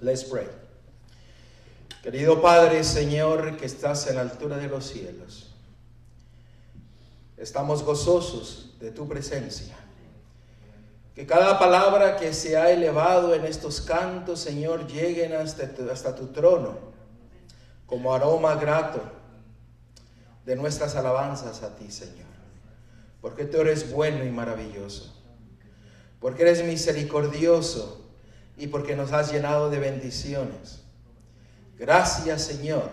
Let's pray. Querido Padre, Señor, que estás en la altura de los cielos, estamos gozosos de tu presencia. Que cada palabra que se ha elevado en estos cantos, Señor, lleguen hasta tu trono como aroma grato de nuestras alabanzas a ti, Señor. Porque tú eres bueno y maravilloso. Porque eres misericordioso y porque nos has llenado de bendiciones. Gracias, Señor,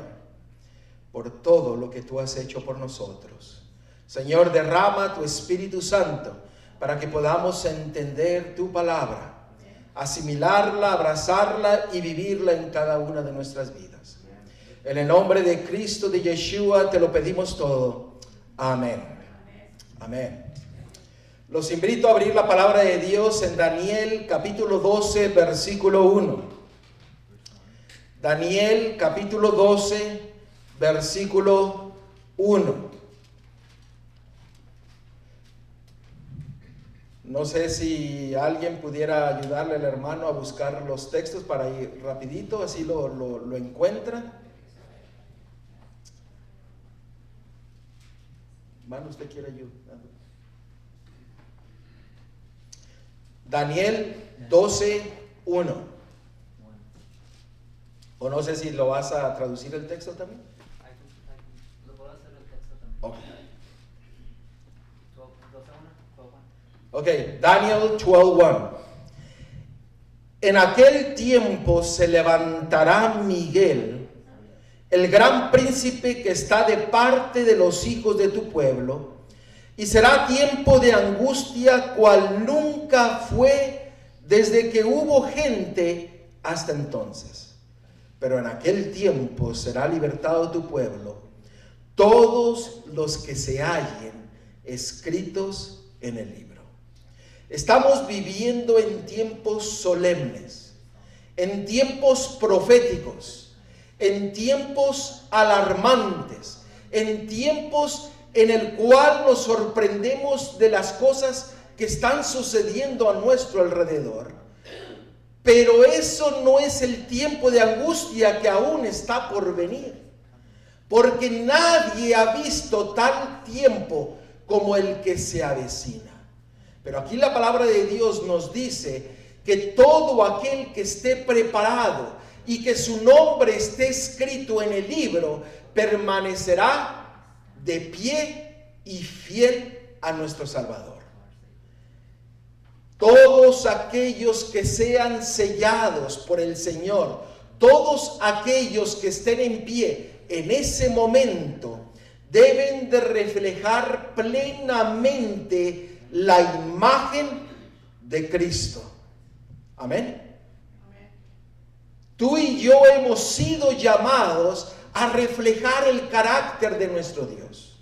por todo lo que tú has hecho por nosotros. Señor, derrama tu Espíritu Santo para que podamos entender tu palabra, asimilarla, abrazarla y vivirla en cada una de nuestras vidas. En el nombre de Cristo, de Yeshua, te lo pedimos todo. Amén. Amén. Los invito a abrir la palabra de Dios en Daniel capítulo 12, versículo 1. Daniel capítulo 12, versículo 1. No sé si alguien pudiera ayudarle al hermano a buscar los textos para ir rapidito, así lo encuentra. Hermano, ¿usted quiere ayuda? Daniel 12, 1. O no sé si lo vas a traducir el texto también. Lo puedo hacer el texto también. Ok, Daniel 12:1. En aquel tiempo se levantará Miguel, el gran príncipe que está de parte de los hijos de tu pueblo, y será tiempo de angustia cual nunca fue desde que hubo gente hasta entonces. Pero en aquel tiempo será libertado tu pueblo, todos los que se hallen escritos en el libro. Estamos viviendo en tiempos solemnes, en tiempos proféticos, en tiempos alarmantes, en tiempos en el cual nos sorprendemos de las cosas que están sucediendo a nuestro alrededor. Pero eso no es el tiempo de angustia que aún está por venir, porque nadie ha visto tal tiempo como el que se avecina. Pero aquí la palabra de Dios nos dice que todo aquel que esté preparado y que su nombre esté escrito en el libro, permanecerá de pie y fiel a nuestro Salvador. Todos aquellos que sean sellados por el Señor, todos aquellos que estén en pie en ese momento, deben de reflejar plenamente la imagen de Cristo. Amén. Tú y yo hemos sido llamados a reflejar el carácter de nuestro Dios.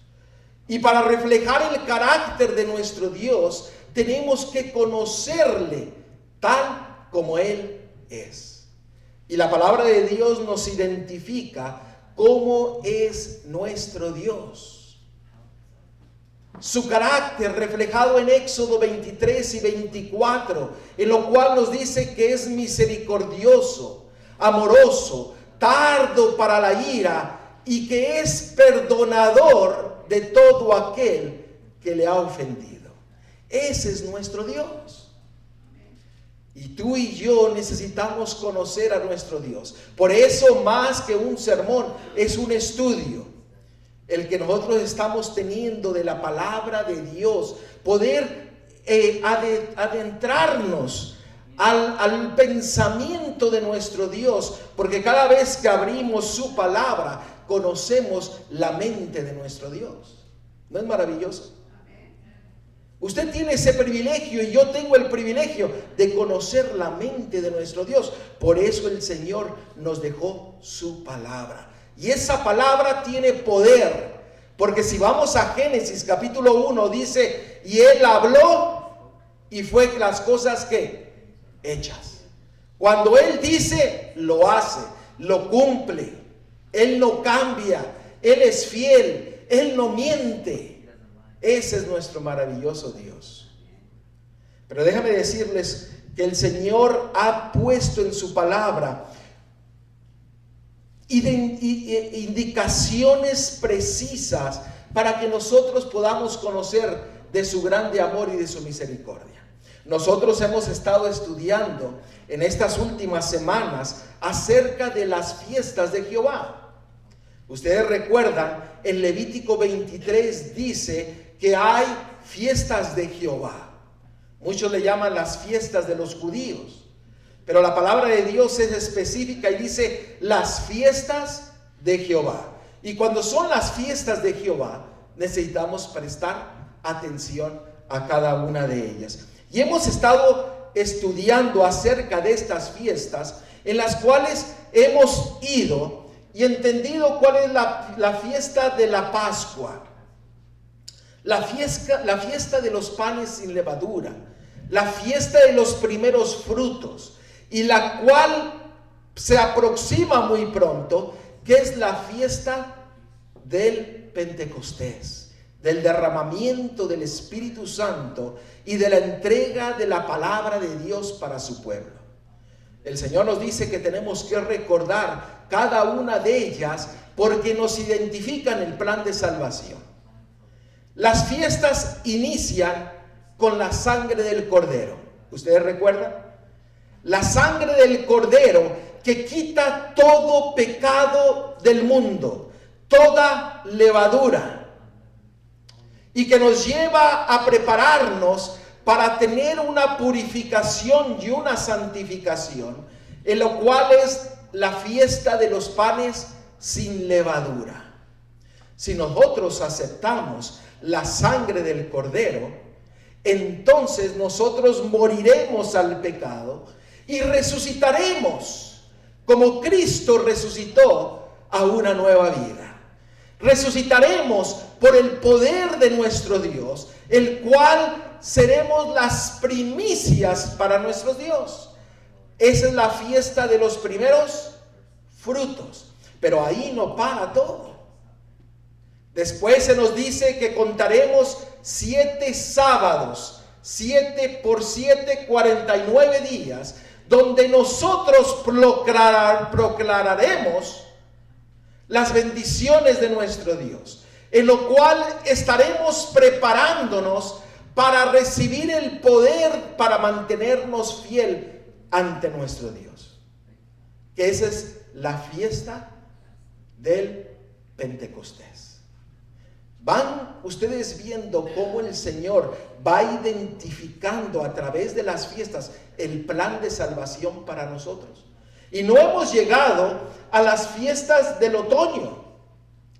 Y para reflejar el carácter de nuestro Dios, tenemos que conocerle tal como Él es. Y la palabra de Dios nos identifica cómo es nuestro Dios. Su carácter reflejado en Éxodo 23 y 24, en lo cual nos dice que es misericordioso, amoroso, tardo para la ira y que es perdonador de todo aquel que le ha ofendido. Ese es nuestro Dios. Y tú y yo necesitamos conocer a nuestro Dios. Por eso, más que un sermón, es un estudio el que nosotros estamos teniendo de la palabra de Dios. Poder adentrarnos al pensamiento de nuestro Dios, porque cada vez que abrimos su palabra, conocemos la mente de nuestro Dios. ¿No es maravilloso? Usted tiene ese privilegio y yo tengo el privilegio de conocer la mente de nuestro Dios. Por eso el Señor nos dejó su palabra. Y esa palabra tiene poder. Porque si vamos a Génesis capítulo 1, dice, y Él habló y fue las cosas que hechas. Cuando Él dice, lo hace, lo cumple. Él no cambia, Él es fiel, Él no miente. Ese es nuestro maravilloso Dios. Pero déjame decirles que el Señor ha puesto en su palabra indicaciones precisas para que nosotros podamos conocer de su grande amor y de su misericordia. Nosotros hemos estado estudiando en estas últimas semanas acerca de las fiestas de Jehová. Ustedes recuerdan, en Levítico 23 dice que hay fiestas de Jehová. Muchos le llaman las fiestas de los judíos, pero la palabra de Dios es específica y dice las fiestas de Jehová. Y cuando son las fiestas de Jehová, necesitamos prestar atención a cada una de ellas. Y hemos estado estudiando acerca de estas fiestas, en las cuales hemos ido y entendido cuál es la fiesta de la Pascua, la fiesta de los panes sin levadura, la fiesta de los primeros frutos, y la cual se aproxima muy pronto, que es la fiesta del Pentecostés, del derramamiento del Espíritu Santo y de la entrega de la palabra de Dios para su pueblo. El Señor nos dice que tenemos que recordar cada una de ellas porque nos identifican el plan de salvación. Las fiestas inician con la sangre del Cordero. ¿Ustedes recuerdan? La sangre del Cordero que quita todo pecado del mundo, toda levadura, y que nos lleva a prepararnos para tener una purificación y una santificación, en lo cual es la fiesta de los panes sin levadura. Si nosotros aceptamos la sangre del Cordero, entonces nosotros moriremos al pecado y resucitaremos como Cristo resucitó a una nueva vida. Resucitaremos por el poder de nuestro Dios, el cual seremos las primicias para nuestro Dios. Esa es la fiesta de los primeros frutos. Pero ahí no para todo. Después se nos dice que contaremos 7 sábados, 7 por 7, 49 días, donde nosotros proclararemos las bendiciones de nuestro Dios, en lo cual estaremos preparándonos para recibir el poder para mantenernos fiel ante nuestro Dios, que esa es la fiesta del Pentecostés. Van ustedes viendo cómo el Señor va identificando a través de las fiestas el plan de salvación para nosotros. Y no hemos llegado a las fiestas del otoño,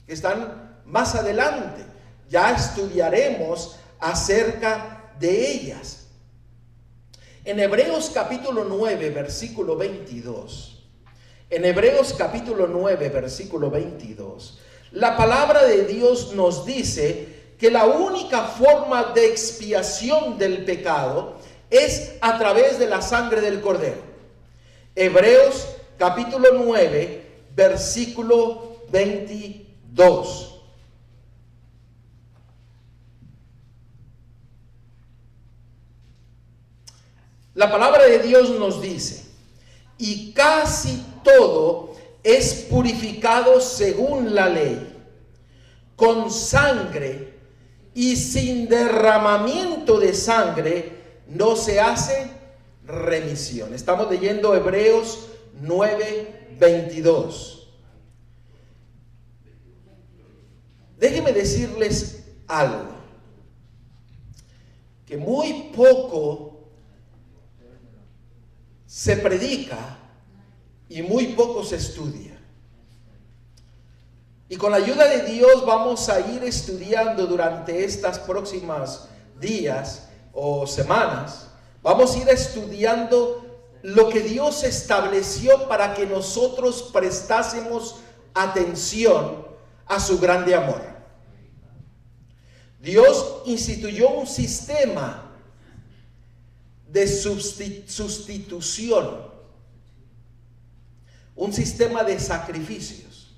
que están más adelante. Ya estudiaremos acerca de ellas. En Hebreos capítulo 9, versículo 22. En Hebreos capítulo 9, versículo 22. La palabra de Dios nos dice que la única forma de expiación del pecado es a través de la sangre del Cordero. Hebreos capítulo 9, versículo 22. La palabra de Dios nos dice: y casi todo es purificado según la ley, con sangre, y sin derramamiento de sangre no se hace remisión. Estamos leyendo Hebreos 9, 22. Déjenme decirles algo, que muy poco se predica y muy poco se estudia. Y con la ayuda de Dios vamos a ir estudiando durante estas próximas días o semanas. Vamos a ir estudiando lo que Dios estableció para que nosotros prestásemos atención a su grande amor. Dios instituyó un sistema de sustitución, un sistema de sacrificios.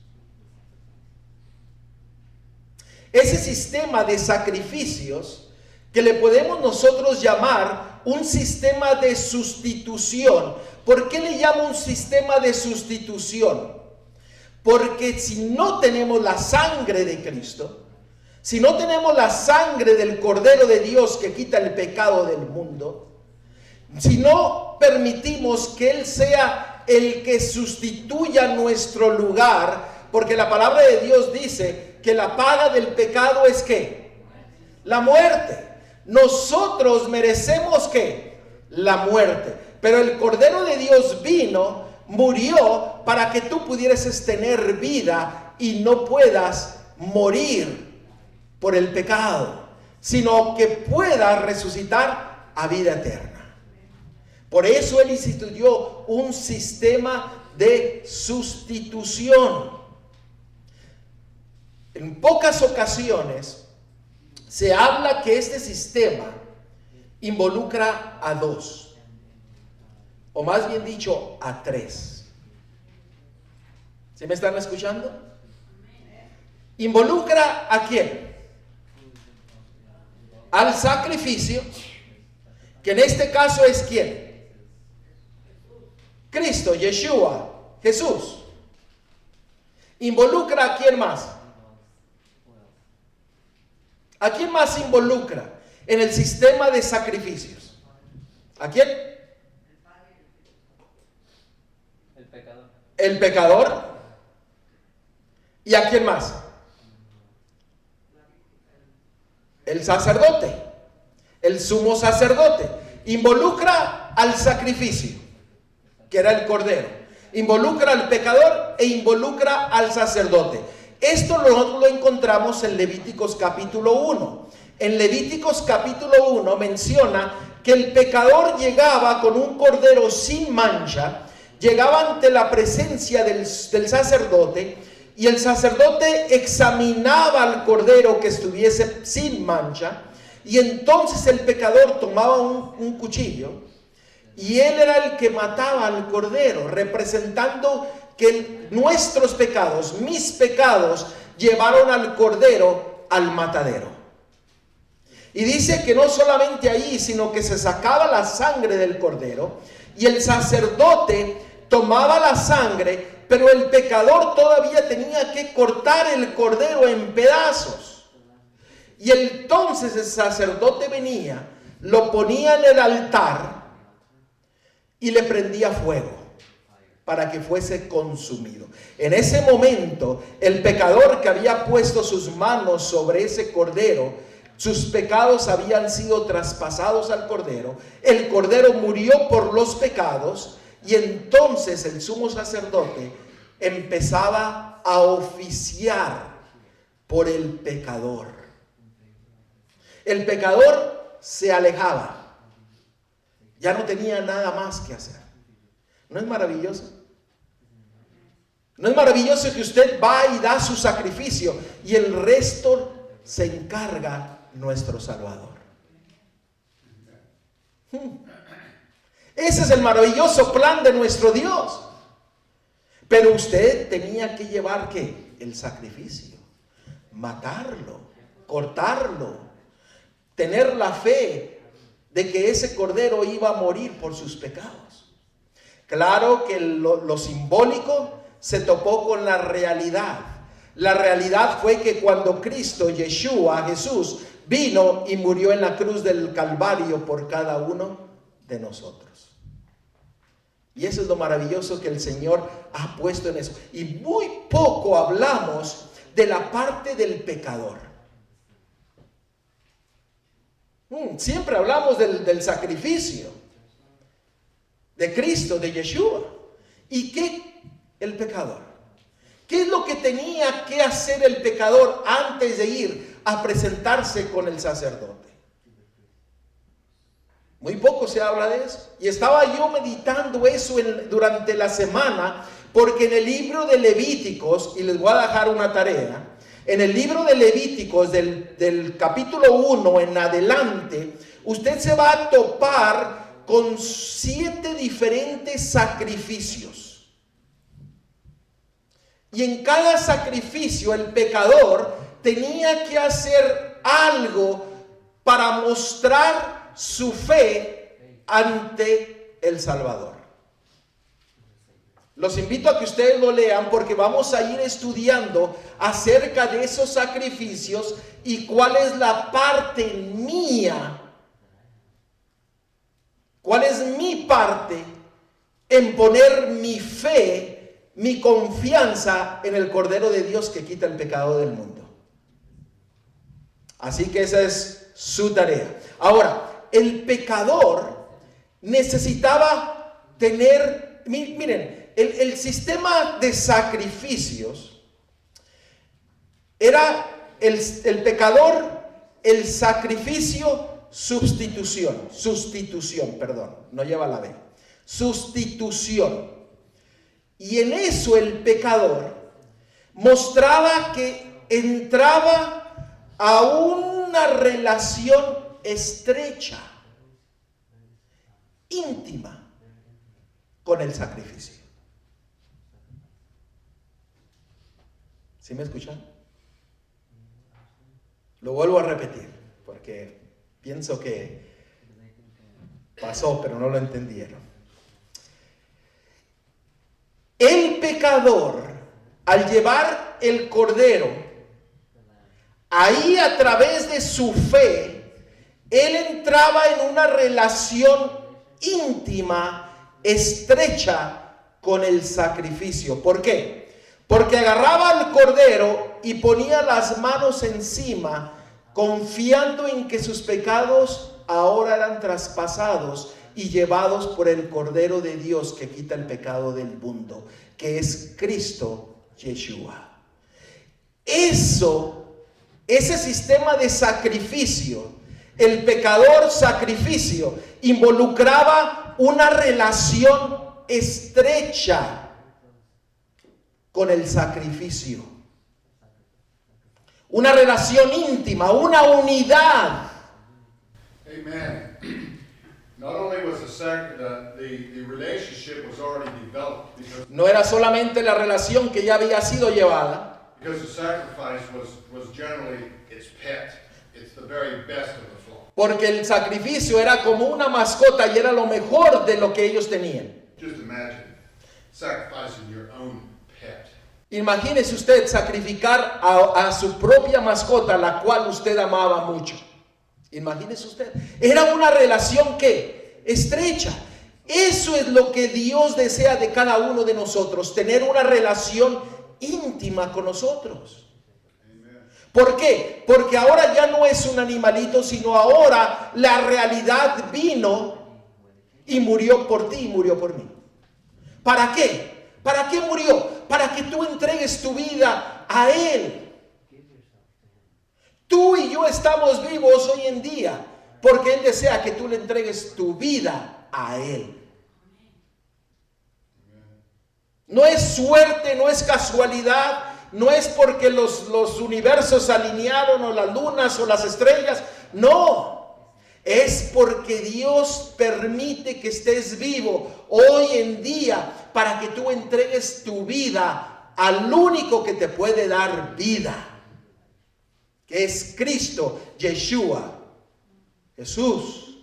Ese sistema de sacrificios, que le podemos nosotros llamar un sistema de sustitución. ¿Por qué le llamo un sistema de sustitución? Porque si no tenemos la sangre de Cristo, si no tenemos la sangre del Cordero de Dios que quita el pecado del mundo, si no permitimos que Él sea el que sustituya nuestro lugar, porque la palabra de Dios dice que la paga del pecado es ¿qué? La muerte. Nosotros merecemos ¿qué? La muerte. Pero el Cordero de Dios vino, murió para que tú pudieras tener vida y no puedas morir por el pecado, sino que puedas resucitar a vida eterna. Por eso Él instituyó un sistema de sustitución. En pocas ocasiones se habla que este sistema involucra a dos, o más bien dicho, a tres. ¿Sí me están escuchando? ¿Involucra a quién? Al sacrificio, que en este caso es ¿quién? Cristo, Yeshua, Jesús. ¿Involucra a quién más? ¿A quién más involucra en el sistema de sacrificios? ¿A quién? El pecador. El pecador. ¿Y a quién más? El sacerdote, el sumo sacerdote. Involucra al sacrificio, que era el cordero. Involucra al pecador e involucra al sacerdote. Esto nosotros lo encontramos en Levíticos capítulo 1. En Levíticos capítulo 1 menciona que el pecador llegaba con un cordero sin mancha, llegaba ante la presencia del sacerdote, y el sacerdote examinaba al cordero que estuviese sin mancha, y entonces el pecador tomaba un cuchillo, y él era el que mataba al cordero, representando que nuestros pecados, mis pecados, llevaron al cordero al matadero. Y dice que no solamente ahí, sino que se sacaba la sangre del cordero, y el sacerdote tomaba la sangre, pero el pecador todavía tenía que cortar el cordero en pedazos. Y entonces el sacerdote venía, lo ponía en el altar y le prendía fuego para que fuese consumido. En ese momento, el pecador que había puesto sus manos sobre ese cordero, sus pecados habían sido traspasados al cordero. El cordero murió por los pecados. Y entonces el sumo sacerdote empezaba a oficiar por el pecador. El pecador se alejaba. Ya no tenía nada más que hacer. ¿No es maravilloso? ¿No es maravilloso que usted va y da su sacrificio y el resto se encarga nuestro Salvador? Ese es el maravilloso plan de nuestro Dios. Pero usted tenía que llevar ¿qué? El sacrificio, matarlo, cortarlo, tener la fe de que ese cordero iba a morir por sus pecados. Claro que lo simbólico se topó con la realidad. La realidad fue que cuando Cristo, Yeshua, Jesús, vino y murió en la cruz del Calvario por cada uno de nosotros. Y eso es lo maravilloso que el Señor ha puesto en eso. Y muy poco hablamos de la parte del pecador. Siempre hablamos del sacrificio de Cristo, de Yeshua. ¿Y qué? El pecador. ¿Qué es lo que tenía que hacer el pecador antes de ir a presentarse con el sacerdote? Muy poco se habla de eso. Y estaba yo meditando eso durante la semana, porque en el libro de Levíticos, y les voy a dejar una tarea, en el libro de Levíticos del capítulo 1 en adelante, usted se va a topar con 7 diferentes sacrificios. Y en cada sacrificio el pecador tenía que hacer algo para mostrar su fe ante el Salvador. Los invito a que ustedes lo lean porque vamos a ir estudiando acerca de esos sacrificios y cuál es la parte mía, cuál es mi parte en poner mi fe, mi confianza en el Cordero de Dios que quita el pecado del mundo. Así que esa es su tarea. Ahora, el pecador necesitaba tener, miren, el sistema de sacrificios era el pecador, el sacrificio, sustitución, no lleva la B, sustitución. Y en eso el pecador mostraba que entraba a una relación estrecha, íntima, con el sacrificio. ¿Sí me escuchan? Lo vuelvo a repetir, porque pienso que pasó, pero no lo entendieron. El pecador, al llevar el cordero, ahí a través de su fe, él entraba en una relación íntima, estrecha con el sacrificio. ¿Por qué? Porque agarraba al cordero y ponía las manos encima, confiando en que sus pecados ahora eran traspasados y llevados por el Cordero de Dios que quita el pecado del mundo, que es Cristo Yeshua. Ese sistema de sacrificio, el pecador sacrificio, involucraba una relación estrecha con el sacrificio. Una relación íntima, una unidad. Amen. Not only was the relationship was already developed because No era solamente la relación que ya había sido llevada, the sacrifice was generally its pet. It's the very best of the flock. porque el sacrificio era como una mascota y era lo mejor de lo que ellos tenían. Just imagine sacrificing your own pet. Imagínese usted sacrificar a su propia mascota, la cual usted amaba mucho. Imagínese usted. Era una relación que estrecha. Eso es lo que Dios desea de cada uno de nosotros, tener una relación íntima con nosotros. ¿Por qué? Porque ahora ya no es un animalito, sino ahora la realidad vino y murió por ti y murió por mí. ¿Para qué? ¿Para qué murió? Para que tú entregues tu vida a Él. Tú y yo estamos vivos hoy en día porque Él desea que tú le entregues tu vida a Él. No es suerte, no es casualidad, no es porque los universos se alinearon o las lunas o las estrellas. No, es porque Dios permite que estés vivo hoy en día para que tú entregues tu vida al único que te puede dar vida, que es Cristo, Yeshua, Jesús.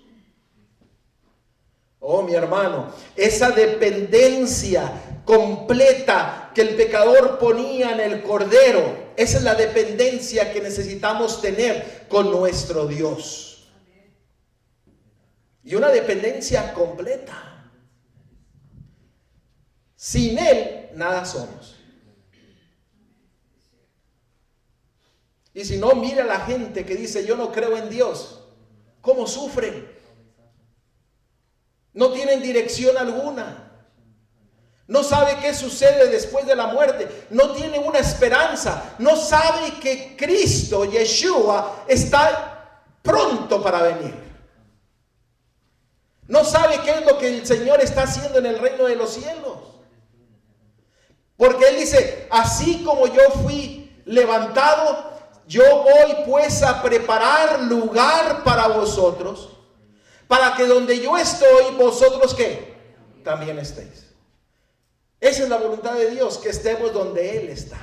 Oh, mi hermano, esa dependencia completa que el pecador ponía en el Cordero, esa es la dependencia que necesitamos tener con nuestro Dios. Y una dependencia completa. Sin Él, nada somos. Y si no, mira a la gente que dice, yo no creo en Dios. ¿Cómo sufren? No tienen dirección alguna. No sabe qué sucede después de la muerte. No tiene una esperanza. No sabe que Cristo, Yeshua, está pronto para venir. No sabe qué es lo que el Señor está haciendo en el reino de los cielos. Porque Él dice, así como yo fui levantado, yo voy pues a preparar lugar para vosotros, para que donde yo estoy, vosotros ¿qué? También estéis. Esa es la voluntad de Dios, que estemos donde Él está.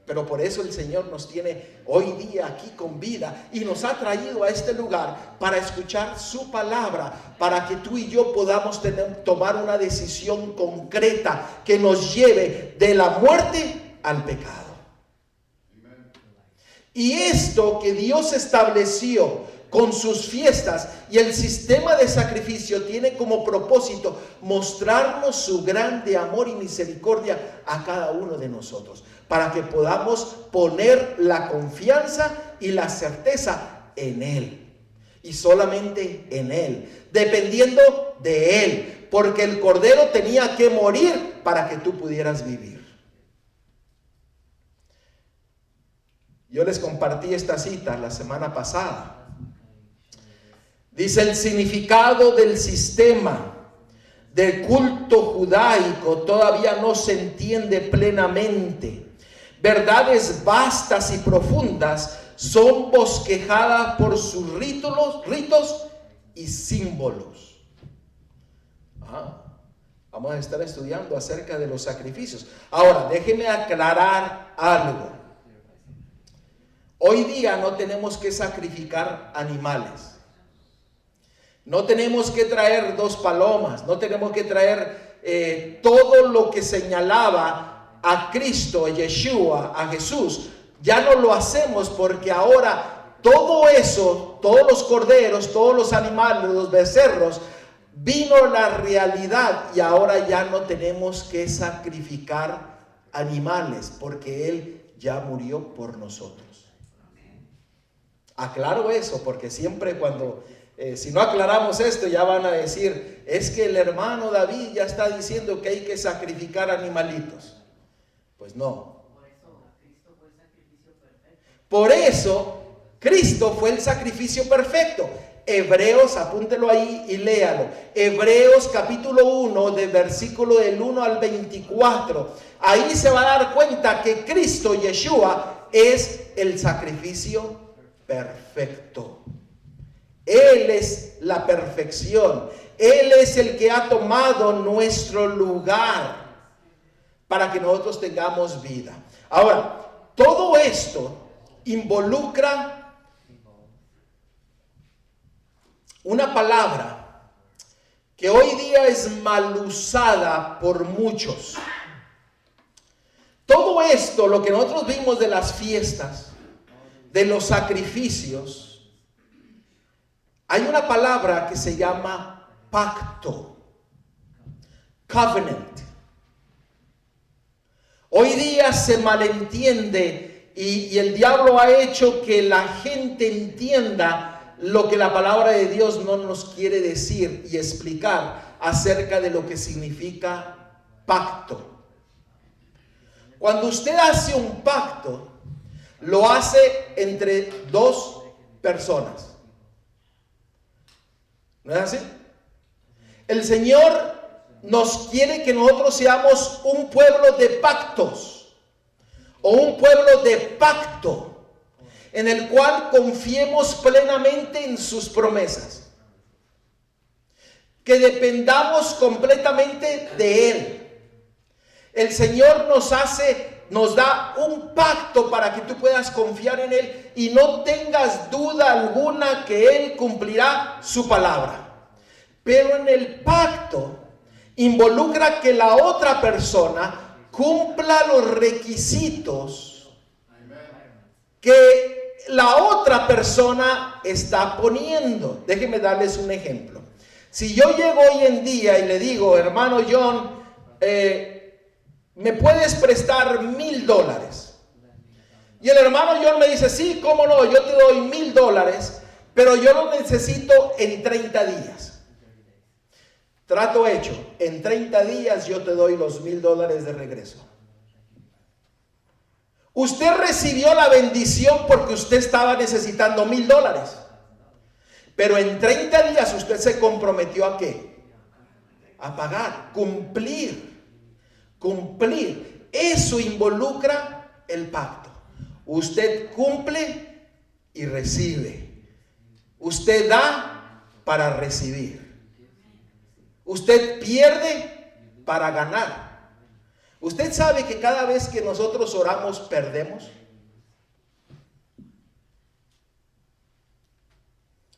Pero por eso el Señor nos tiene hoy día aquí con vida y nos ha traído a este lugar para escuchar su palabra, para que tú y yo podamos tomar una decisión concreta que nos lleve de la muerte al pecado. Y esto que Dios estableció con sus fiestas y el sistema de sacrificio tiene como propósito mostrarnos su grande amor y misericordia a cada uno de nosotros, para que podamos poner la confianza y la certeza en Él, y solamente en Él, dependiendo de Él, porque el Cordero tenía que morir para que tú pudieras vivir. Yo les compartí esta cita la semana pasada. Dice: el significado del sistema del culto judaico todavía no se entiende plenamente. Verdades vastas y profundas son bosquejadas por sus ritos y símbolos. Vamos a estar estudiando acerca de los sacrificios. Ahora, déjeme aclarar algo. Hoy día no tenemos que sacrificar animales. No tenemos que traer 2 palomas, no tenemos que traer todo lo que señalaba a Cristo, a Yeshua, a Jesús. Ya no lo hacemos porque ahora todo eso, todos los corderos, todos los animales, los becerros, vino la realidad y ahora ya no tenemos que sacrificar animales porque Él ya murió por nosotros. Aclaro eso porque siempre cuando... si no aclaramos esto, ya van a decir, es que el hermano David ya está diciendo que hay que sacrificar animalitos. Pues no. Por eso, Cristo fue el sacrificio perfecto. Hebreos, apúntelo ahí y léalo. Hebreos capítulo 1, de versículo del 1 al 24. Ahí se va a dar cuenta que Cristo, Yeshua, es el sacrificio perfecto. Él es la perfección. Él es el que ha tomado nuestro lugar para que nosotros tengamos vida. Ahora, todo esto involucra una palabra que hoy día es mal usada por muchos. Todo esto, lo que nosotros vimos de las fiestas, de los sacrificios, hay una palabra que se llama pacto, covenant. Hoy día se malentiende y el diablo ha hecho que la gente entienda lo que la palabra de Dios no nos quiere decir y explicar acerca de lo que significa pacto. Cuando usted hace un pacto, lo hace entre 2 personas. ¿No es así? El Señor nos quiere que nosotros seamos un pueblo de pactos o un pueblo de pacto en el cual confiemos plenamente en sus promesas, que dependamos completamente de Él. El Señor nos da un pacto para que tú puedas confiar en Él y no tengas duda alguna que Él cumplirá su palabra. Pero en el pacto involucra que la otra persona cumpla los requisitos que la otra persona está poniendo. Déjenme darles un ejemplo. Si yo llego hoy en día y le digo, hermano John, ¿me puedes prestar $1,000? Y el hermano John me dice, sí, cómo no, yo te doy $1,000, pero yo lo necesito en 30 días. Trato hecho, en 30 días yo te doy los $1,000 de regreso. Usted recibió la bendición porque usted estaba necesitando $1,000. Pero en 30 días usted se comprometió ¿a qué? A pagar, cumplir. Eso involucra el pacto. Usted cumple y recibe. Usted da para recibir. Usted pierde para ganar. ¿Usted sabe que cada vez que nosotros oramos perdemos?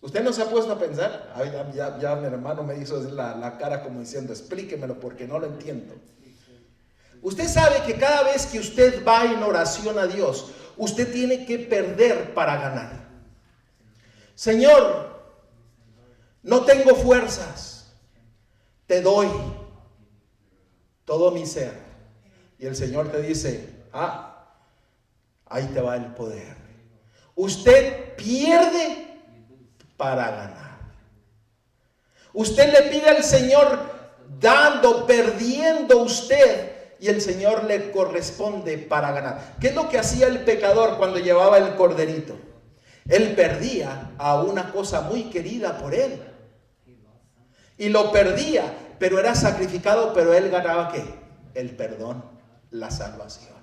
¿Usted no se ha puesto a pensar? Ay, ya mi hermano me hizo la cara como diciendo, explíquemelo porque no lo entiendo. Usted sabe que cada vez que usted va en oración a Dios, usted tiene que perder para ganar. Señor, no tengo fuerzas, te doy todo mi ser. Y el Señor te dice, ahí te va el poder. Usted pierde para ganar. Usted le pide al Señor dando, perdiendo usted, y el Señor le corresponde para ganar. ¿Qué es lo que hacía el pecador cuando llevaba el corderito? Él perdía a una cosa muy querida por él. Y lo perdía, pero era sacrificado, pero él ganaba ¿qué? El perdón, la salvación.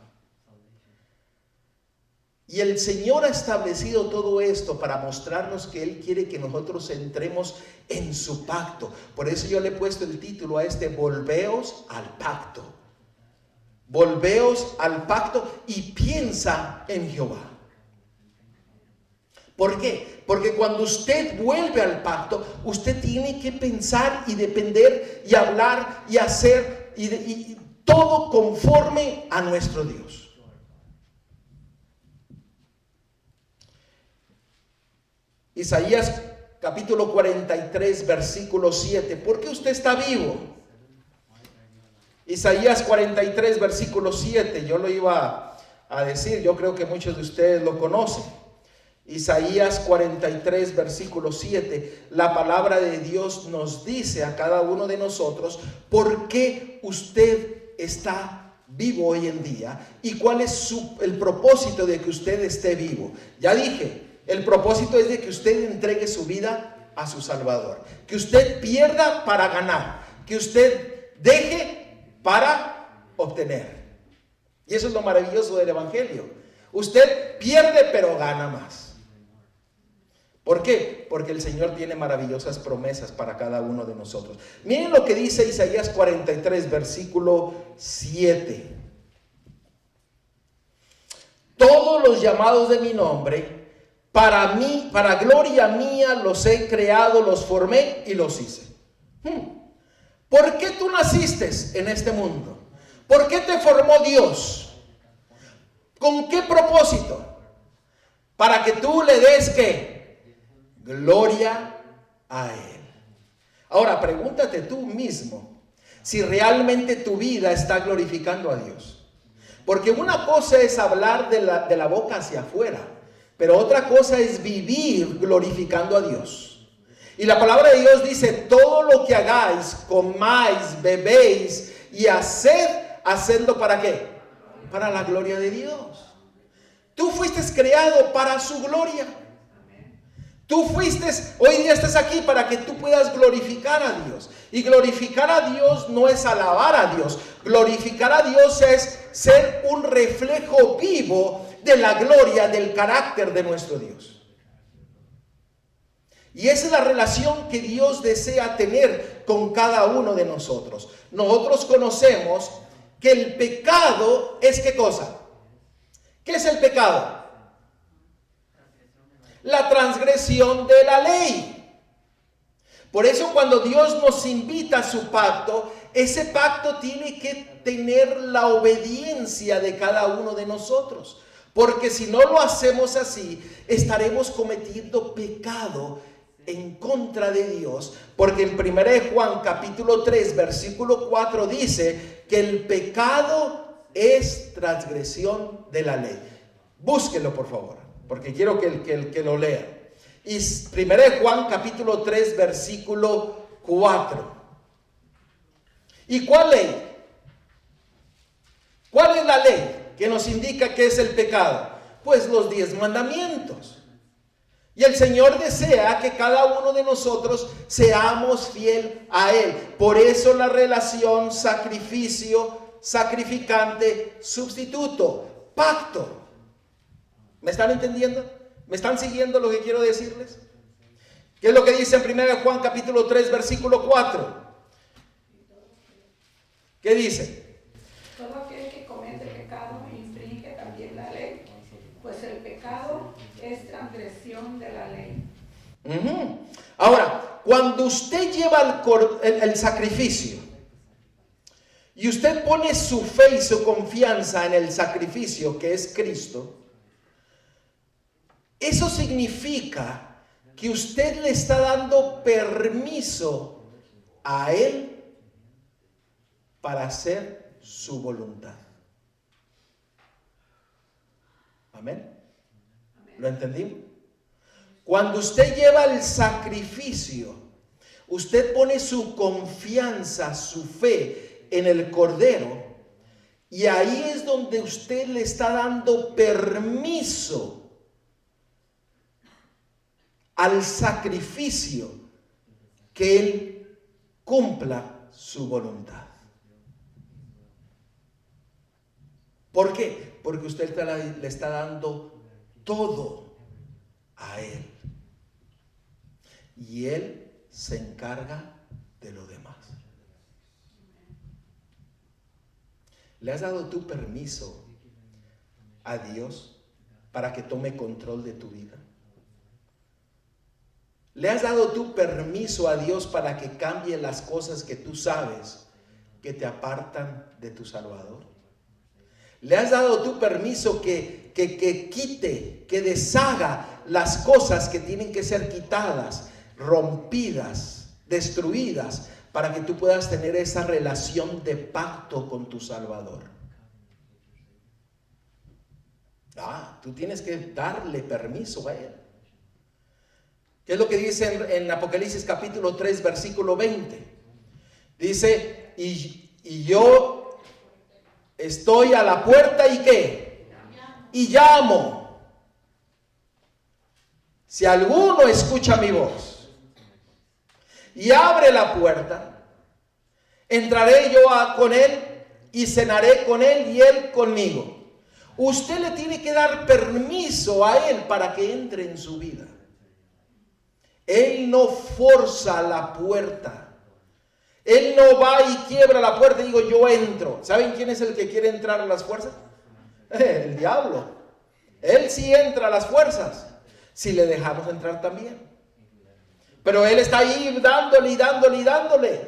Y el Señor ha establecido todo esto para mostrarnos que Él quiere que nosotros entremos en su pacto. Por eso yo le he puesto el título a este, volveos al pacto. Volveos al pacto y piensa en Jehová. ¿Por qué? Porque cuando usted vuelve al pacto, usted tiene que pensar y depender y hablar y hacer y todo conforme a nuestro Dios. Isaías capítulo 43 versículo 7. ¿Por qué usted está vivo? Isaías 43 versículo 7. Yo lo iba a decir, yo creo que muchos de ustedes lo conocen. Isaías 43 versículo 7. La palabra de Dios nos dice a cada uno de nosotros por qué usted está vivo hoy en día y cuál es el propósito de que usted esté vivo. Ya dije, el propósito es de que usted entregue su vida a su Salvador, que usted pierda para ganar, que usted deje para obtener. Y eso es lo maravilloso del Evangelio. Usted pierde pero gana más. ¿Por qué? Porque el Señor tiene maravillosas promesas para cada uno de nosotros. Miren lo que dice Isaías 43 versículo 7. Todos los llamados de mi nombre, para mí, para gloria mía, los he creado, los formé y los hice. ¿Por qué tú naciste en este mundo? ¿Por qué te formó Dios? ¿Con qué propósito? Para que tú le des ¿qué? Gloria a Él. Ahora pregúntate tú mismo si realmente tu vida está glorificando a Dios. Porque una cosa es hablar de la boca hacia afuera, pero otra cosa es vivir glorificando a Dios. Y la palabra de Dios dice, todo lo que hagáis, comáis, bebéis y hacedlo ¿para qué? Para la gloria de Dios. Tú fuiste creado para su gloria. Tú fuiste, hoy día estás aquí para que tú puedas glorificar a Dios. Y glorificar a Dios no es alabar a Dios. Glorificar a Dios es ser un reflejo vivo de la gloria, del carácter de nuestro Dios. Y esa es la relación que Dios desea tener con cada uno de nosotros. Nosotros conocemos que el pecado es ¿qué cosa? ¿Qué es el pecado? La transgresión de la ley. Por eso cuando Dios nos invita a su pacto, ese pacto tiene que tener la obediencia de cada uno de nosotros. Porque si no lo hacemos así, estaremos cometiendo pecado en contra de Dios. Porque en 1 Juan capítulo 3 versículo 4 dice que el pecado es transgresión de la ley. Búsquelo por favor, porque quiero que lo lea. Y 1 Juan capítulo 3 versículo 4. ¿Y cuál ley? ¿Cuál es la ley que nos indica qué es el pecado? Pues los 10 mandamientos. Y el Señor desea que cada uno de nosotros seamos fiel a Él. Por eso la relación sacrificio, sacrificante, sustituto, pacto. ¿Me están entendiendo? ¿Me están siguiendo lo que quiero decirles? ¿Qué es lo que dice en 1 Juan capítulo 3 versículo 4? ¿Qué dice? Todo pecado infringe también la ley, pues el pecado es transgresión de la ley. Ahora, cuando usted lleva el sacrificio y usted pone su fe y su confianza en el sacrificio que es Cristo, eso significa que usted le está dando permiso a Él para hacer su voluntad. Amén. ¿Lo entendimos? Cuando usted lleva el sacrificio, usted pone su confianza, su fe en el Cordero, y ahí es donde usted le está dando permiso al sacrificio que Él cumpla su voluntad. ¿Por qué? Porque usted le está dando todo a Él. Y Él se encarga de lo demás. ¿Le has dado tu permiso a Dios para que tome control de tu vida? ¿Le has dado tu permiso a Dios para que cambie las cosas que tú sabes que te apartan de tu Salvador? ¿Le has dado tu permiso que quite, que deshaga las cosas que tienen que ser quitadas, rompidas, destruidas, para que tú puedas tener esa relación de pacto con tu Salvador? Tú tienes que darle permiso a Él. ¿Qué es lo que dice en Apocalipsis capítulo 3, versículo 20? Dice, y yo estoy a la puerta y ¿qué? Y llamo. Si alguno escucha mi voz y abre la puerta, entraré yo con él y cenaré con él y él conmigo. Usted le tiene que dar permiso a Él para que entre en su vida. Él no forza la puerta. Él no va y quiebra la puerta y digo yo entro. ¿Saben quién es el que quiere entrar a las fuerzas? El diablo. Él sí entra a las fuerzas, si le dejamos entrar también. Pero él está ahí dándole y dándole y dándole.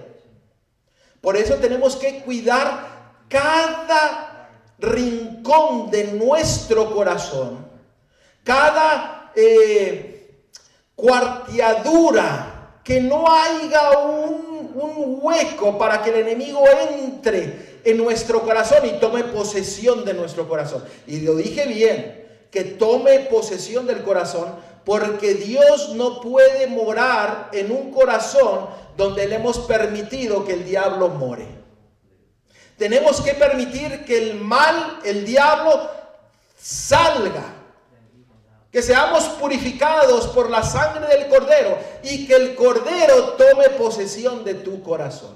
Por eso tenemos que cuidar cada rincón de nuestro corazón, cada cuarteadura, que no haya un hueco para que el enemigo entre en nuestro corazón y tome posesión de nuestro corazón. Y lo dije bien, que tome posesión del corazón, porque Dios no puede morar en un corazón donde le hemos permitido que el diablo more. Tenemos que permitir que el mal, el diablo, salga. Que seamos purificados por la sangre del Cordero y que el Cordero tome posesión de tu corazón.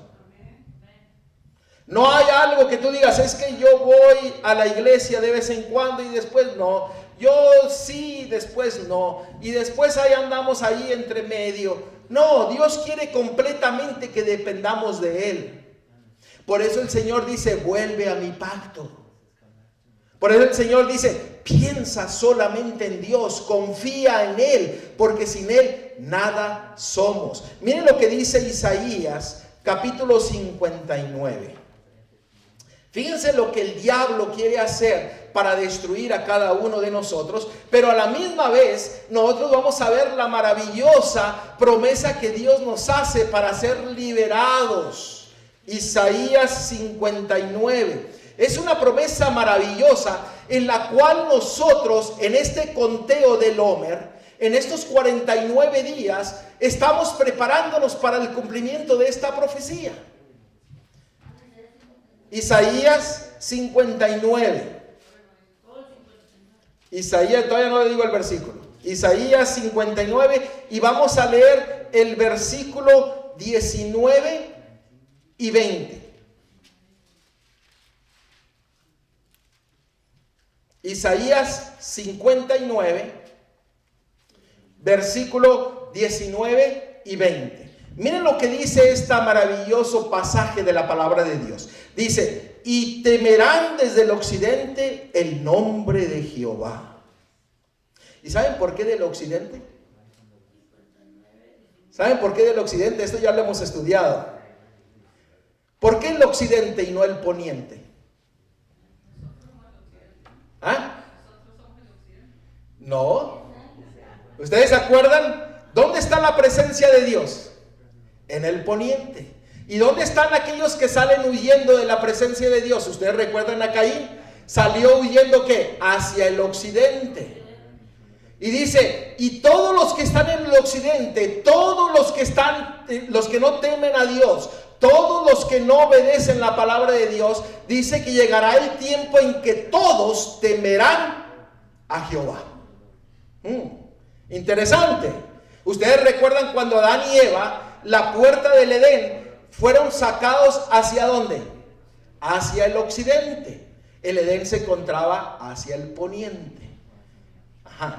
No hay algo que tú digas, es que yo voy a la iglesia de vez en cuando y después no. Yo sí, después no. Y después ahí andamos ahí entre medio. No, Dios quiere completamente que dependamos de Él. Por eso el Señor dice, vuelve a mi pacto. Por eso el Señor dice, piensa solamente en Dios, confía en Él, porque sin Él nada somos. Miren lo que dice Isaías, capítulo 59. Fíjense lo que el diablo quiere hacer para destruir a cada uno de nosotros, pero a la misma vez nosotros vamos a ver la maravillosa promesa que Dios nos hace para ser liberados. Isaías 59. Es una promesa maravillosa en la cual nosotros en este conteo del Homer, en estos 49 días, estamos preparándonos para el cumplimiento de esta profecía. Isaías 59. Isaías, todavía no le digo el versículo. Isaías 59 y vamos a leer el versículo 19 y 20. Isaías 59, versículo 19 y 20. Miren lo que dice este maravilloso pasaje de la palabra de Dios. Dice, y temerán desde el occidente el nombre de Jehová. ¿Y saben por qué del occidente? ¿Saben por qué del occidente? Esto ya lo hemos estudiado. ¿Por qué el occidente y no el poniente? ¿Ah? No. ¿Ustedes se acuerdan? ¿Dónde está la presencia de Dios? En el poniente. ¿Y dónde están aquellos que salen huyendo de la presencia de Dios? ¿Ustedes recuerdan a Caín? Salió huyendo ¿qué? Hacia el occidente. Y dice, y todos los que están en el occidente, todos los que no temen a Dios, todos los que no obedecen la palabra de Dios, dice que llegará el tiempo en que todos temerán a Jehová. Interesante. Ustedes recuerdan cuando Adán y Eva, la puerta del Edén, fueron sacados ¿hacia dónde? Hacia el occidente. El Edén se encontraba hacia el poniente.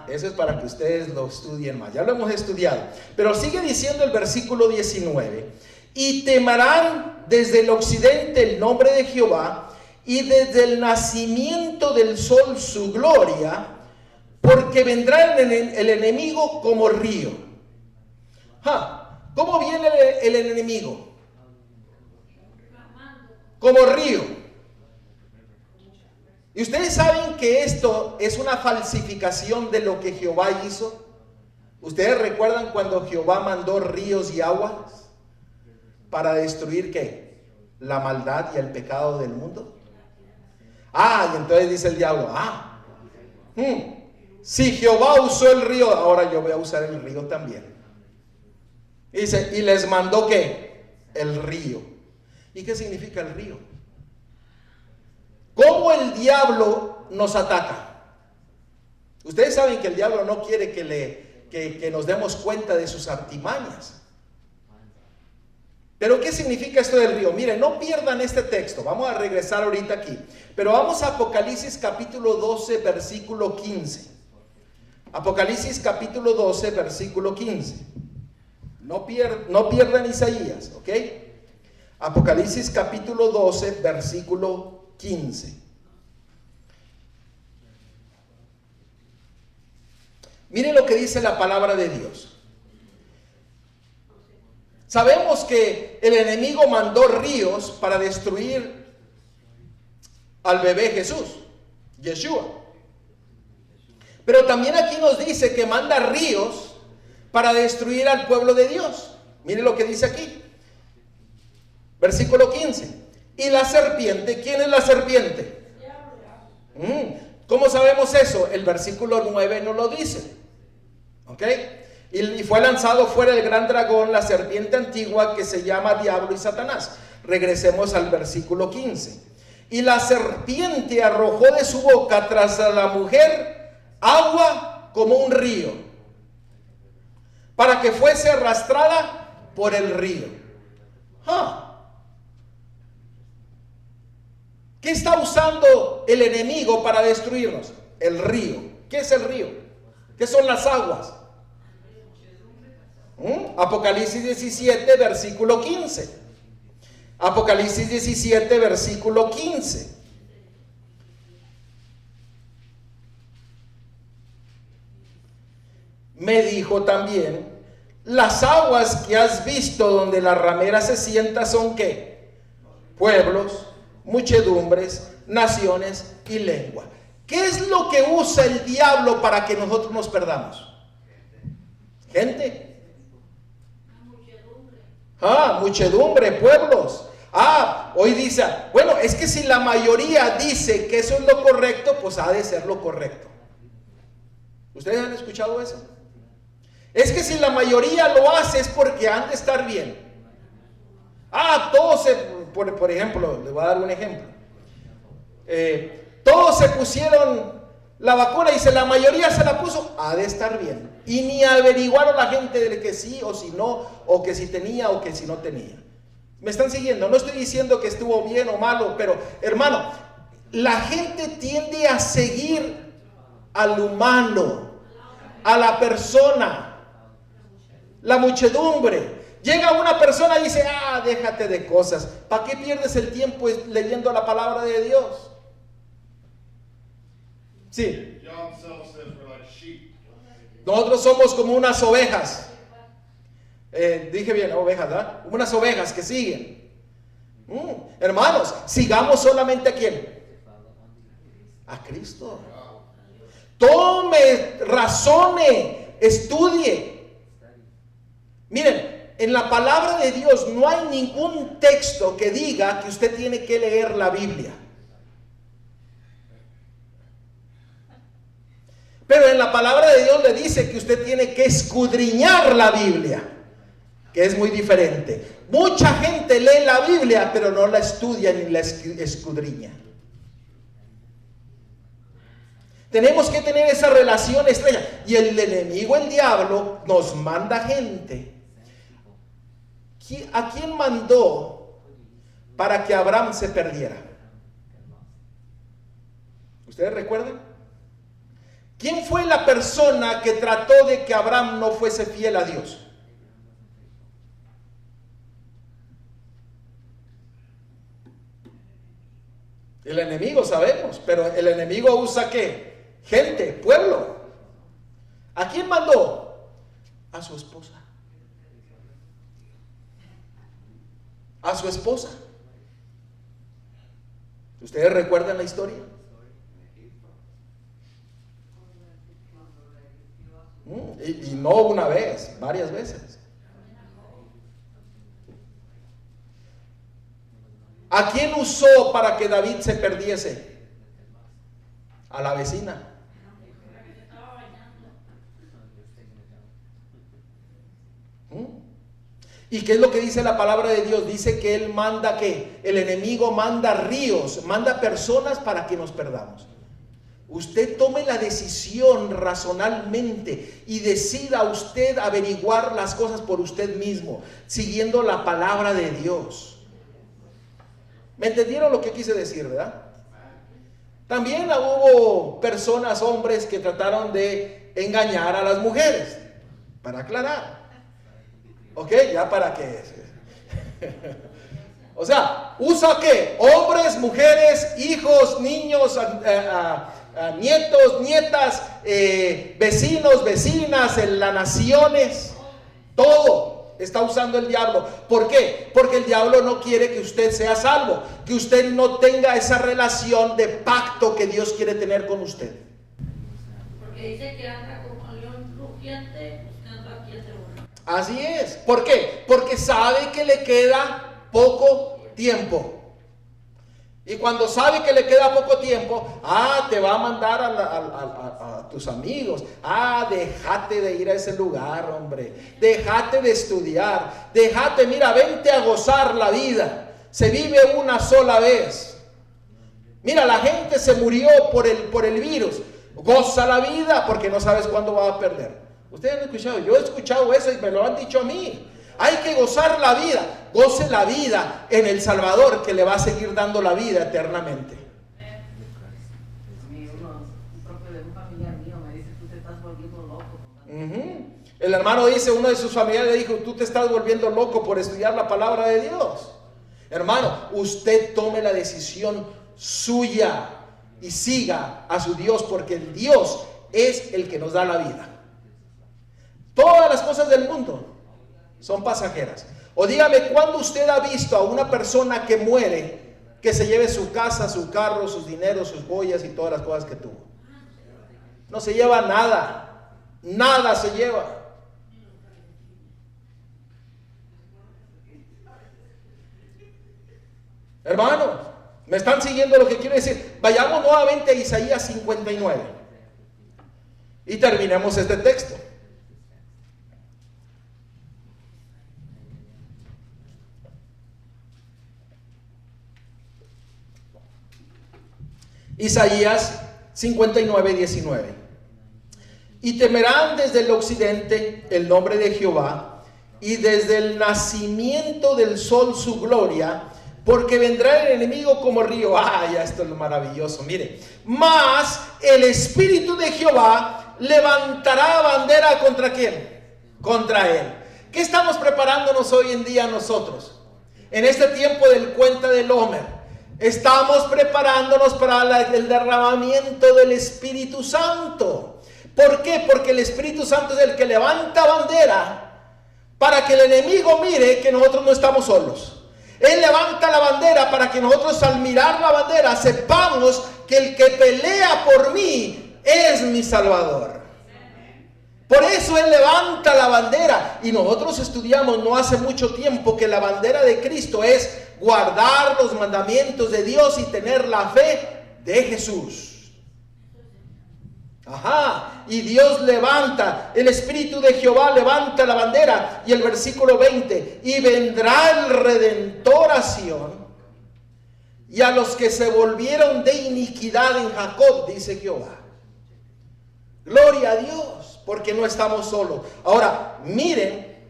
Eso es para que ustedes lo estudien más. Ya lo hemos estudiado. Pero sigue diciendo el versículo 19. Y temerán desde el occidente el nombre de Jehová, y desde el nacimiento del sol su gloria, porque vendrá el enemigo como río. ¿Cómo viene el enemigo? Como río. ¿Y ustedes saben que esto es una falsificación de lo que Jehová hizo? ¿Ustedes recuerdan cuando Jehová mandó ríos y aguas para destruir ¿qué? La maldad y el pecado del mundo? Y entonces dice el diablo, si Jehová usó el río, ahora yo voy a usar el río también. Dice, y les mandó ¿qué? El río. ¿Y qué significa el río? ¿Cómo el diablo nos ataca? Ustedes saben que el diablo no quiere que nos demos cuenta de sus artimañas. Pero ¿qué significa esto del río? Miren, no pierdan este texto. Vamos a regresar ahorita aquí. Pero vamos a Apocalipsis capítulo 12, versículo 15. Apocalipsis capítulo 12, versículo 15. No pierdan Isaías, ¿ok? Apocalipsis capítulo 12, versículo 15. Miren lo que dice la palabra de Dios. Sabemos que el enemigo mandó ríos para destruir al bebé Jesús, Yeshua. Pero también aquí nos dice que manda ríos para destruir al pueblo de Dios. Miren lo que dice aquí. Versículo 15. Y la serpiente, ¿quién es la serpiente? ¿Cómo sabemos eso? El versículo 9 nos lo dice. ¿Ok? Y fue lanzado fuera el gran dragón, la serpiente antigua, que se llama Diablo y Satanás. Regresemos al versículo 15. Y la serpiente arrojó de su boca tras a la mujer agua como un río, para que fuese arrastrada por el río. ¿Qué está usando el enemigo para destruirnos? El río. ¿Qué es el río? ¿Qué son las aguas? Apocalipsis 17, versículo 15. Apocalipsis 17, versículo 15. Me dijo también, las aguas que has visto donde la ramera se sienta son ¿qué? Pueblos, muchedumbres, naciones y lengua. ¿Qué es lo que usa el diablo para que nosotros nos perdamos? Gente. Muchedumbre, pueblos. Hoy dice, bueno, es que si la mayoría dice que eso es lo correcto, pues ha de ser lo correcto. ¿Ustedes han escuchado eso? Es que si la mayoría lo hace es porque han de estar bien. Todos por ejemplo, les voy a dar un ejemplo. Todos se pusieron la vacuna y la mayoría se la puso, ha de estar bien. Y ni averiguaron la gente de que sí o si no, o que si tenía o que si no tenía. ¿Me están siguiendo? No estoy diciendo que estuvo bien o malo, pero hermano, la gente tiende a seguir al humano, a la persona, la muchedumbre. Llega una persona y dice, déjate de cosas. ¿Para qué pierdes el tiempo leyendo la palabra de Dios? Sí. John Sell says we're like sheep. Nosotros somos como unas ovejas. Dije bien, ovejas, ¿verdad? Unas ovejas que siguen. Hermanos, sigamos solamente a quién. A Cristo. Tome, razone, estudie. Miren, en la palabra de Dios no hay ningún texto que diga que usted tiene que leer la Biblia. Pero en la palabra de Dios le dice que usted tiene que escudriñar la Biblia, que es muy diferente. Mucha gente lee la Biblia, pero no la estudia ni la escudriña. Tenemos que tener esa relación estrecha. Y el enemigo, el diablo, nos manda gente. ¿A quién mandó para que Abraham se perdiera? ¿Ustedes recuerdan? ¿Quién fue la persona que trató de que Abraham no fuese fiel a Dios? El enemigo, sabemos, pero el enemigo usa ¿qué? Gente, pueblo. ¿A quién mandó? A su esposa. A su esposa. ¿Ustedes recuerdan la historia? Y no una vez, varias veces. ¿A quién usó para que David se perdiese? A la vecina. ¿Y qué es lo que dice la palabra de Dios? Dice que Él manda ¿qué? El enemigo manda ríos, manda personas para que nos perdamos. Usted tome la decisión razonalmente y decida usted averiguar las cosas por usted mismo, siguiendo la palabra de Dios. ¿Me entendieron lo que quise decir, verdad? También hubo personas, hombres, que trataron de engañar a las mujeres, para aclarar. ¿Ok? Ya para qué. O sea, usa ¿qué? Hombres, mujeres, hijos, niños, nietos, nietas, vecinos, vecinas, en las naciones, todo está usando el diablo. ¿Por qué? Porque el diablo no quiere que usted sea salvo, que usted no tenga esa relación de pacto que Dios quiere tener con usted. Porque dice que anda como león rugiente buscando a quien devorar. Así es. ¿Por qué? Porque sabe que le queda poco tiempo. Y cuando sabe que le queda poco tiempo, te va a mandar a tus amigos. Déjate de ir a ese lugar, hombre. Déjate de estudiar. Déjate, mira, vente a gozar la vida. Se vive una sola vez. Mira, la gente se murió por el virus. Goza la vida porque no sabes cuándo va a perder. Ustedes han escuchado, yo he escuchado eso y me lo han dicho a mí. Hay que gozar la vida. Goce la vida en el Salvador, que le va a seguir dando la vida eternamente. Un propio de un familiar mío me dice, tú te estás volviendo loco. El hermano dice, uno de sus familiares le dijo, tú te estás volviendo loco por estudiar la palabra de Dios. Hermano, usted tome la decisión suya y siga a su Dios, porque el Dios es el que nos da la vida. Todas las cosas del mundo son pasajeras. O dígame, ¿cuándo usted ha visto a una persona que muere, que se lleve su casa, su carro, sus dineros, sus joyas y todas las cosas que tuvo? No se lleva nada. Nada se lleva. Hermanos, ¿me están siguiendo lo que quiero decir? Vayamos nuevamente a Isaías 59 y terminemos este texto. Isaías 59, 19. Y temerán desde el occidente el nombre de Jehová, y desde el nacimiento del sol su gloria, porque vendrá el enemigo como río. Ya esto es lo maravilloso, mire. Mas el Espíritu de Jehová levantará bandera ¿contra quién? Contra él. ¿Qué estamos preparándonos hoy en día nosotros? En este tiempo del cuenta del Homer, estamos preparándonos para el derramamiento del Espíritu Santo. ¿Por qué? Porque el Espíritu Santo es el que levanta bandera para que el enemigo mire que nosotros no estamos solos. Él levanta la bandera para que nosotros, al mirar la bandera, sepamos que el que pelea por mí es mi Salvador. Por eso Él levanta la bandera. Y nosotros estudiamos no hace mucho tiempo que la bandera de Cristo es guardar los mandamientos de Dios y tener la fe de Jesús. Ajá. Y Dios levanta, el Espíritu de Jehová levanta la bandera. Y el versículo 20: y vendrá el Redentor a Sión, y a los que se volvieron de iniquidad en Jacob, dice Jehová. Gloria a Dios, porque no estamos solos. Ahora, miren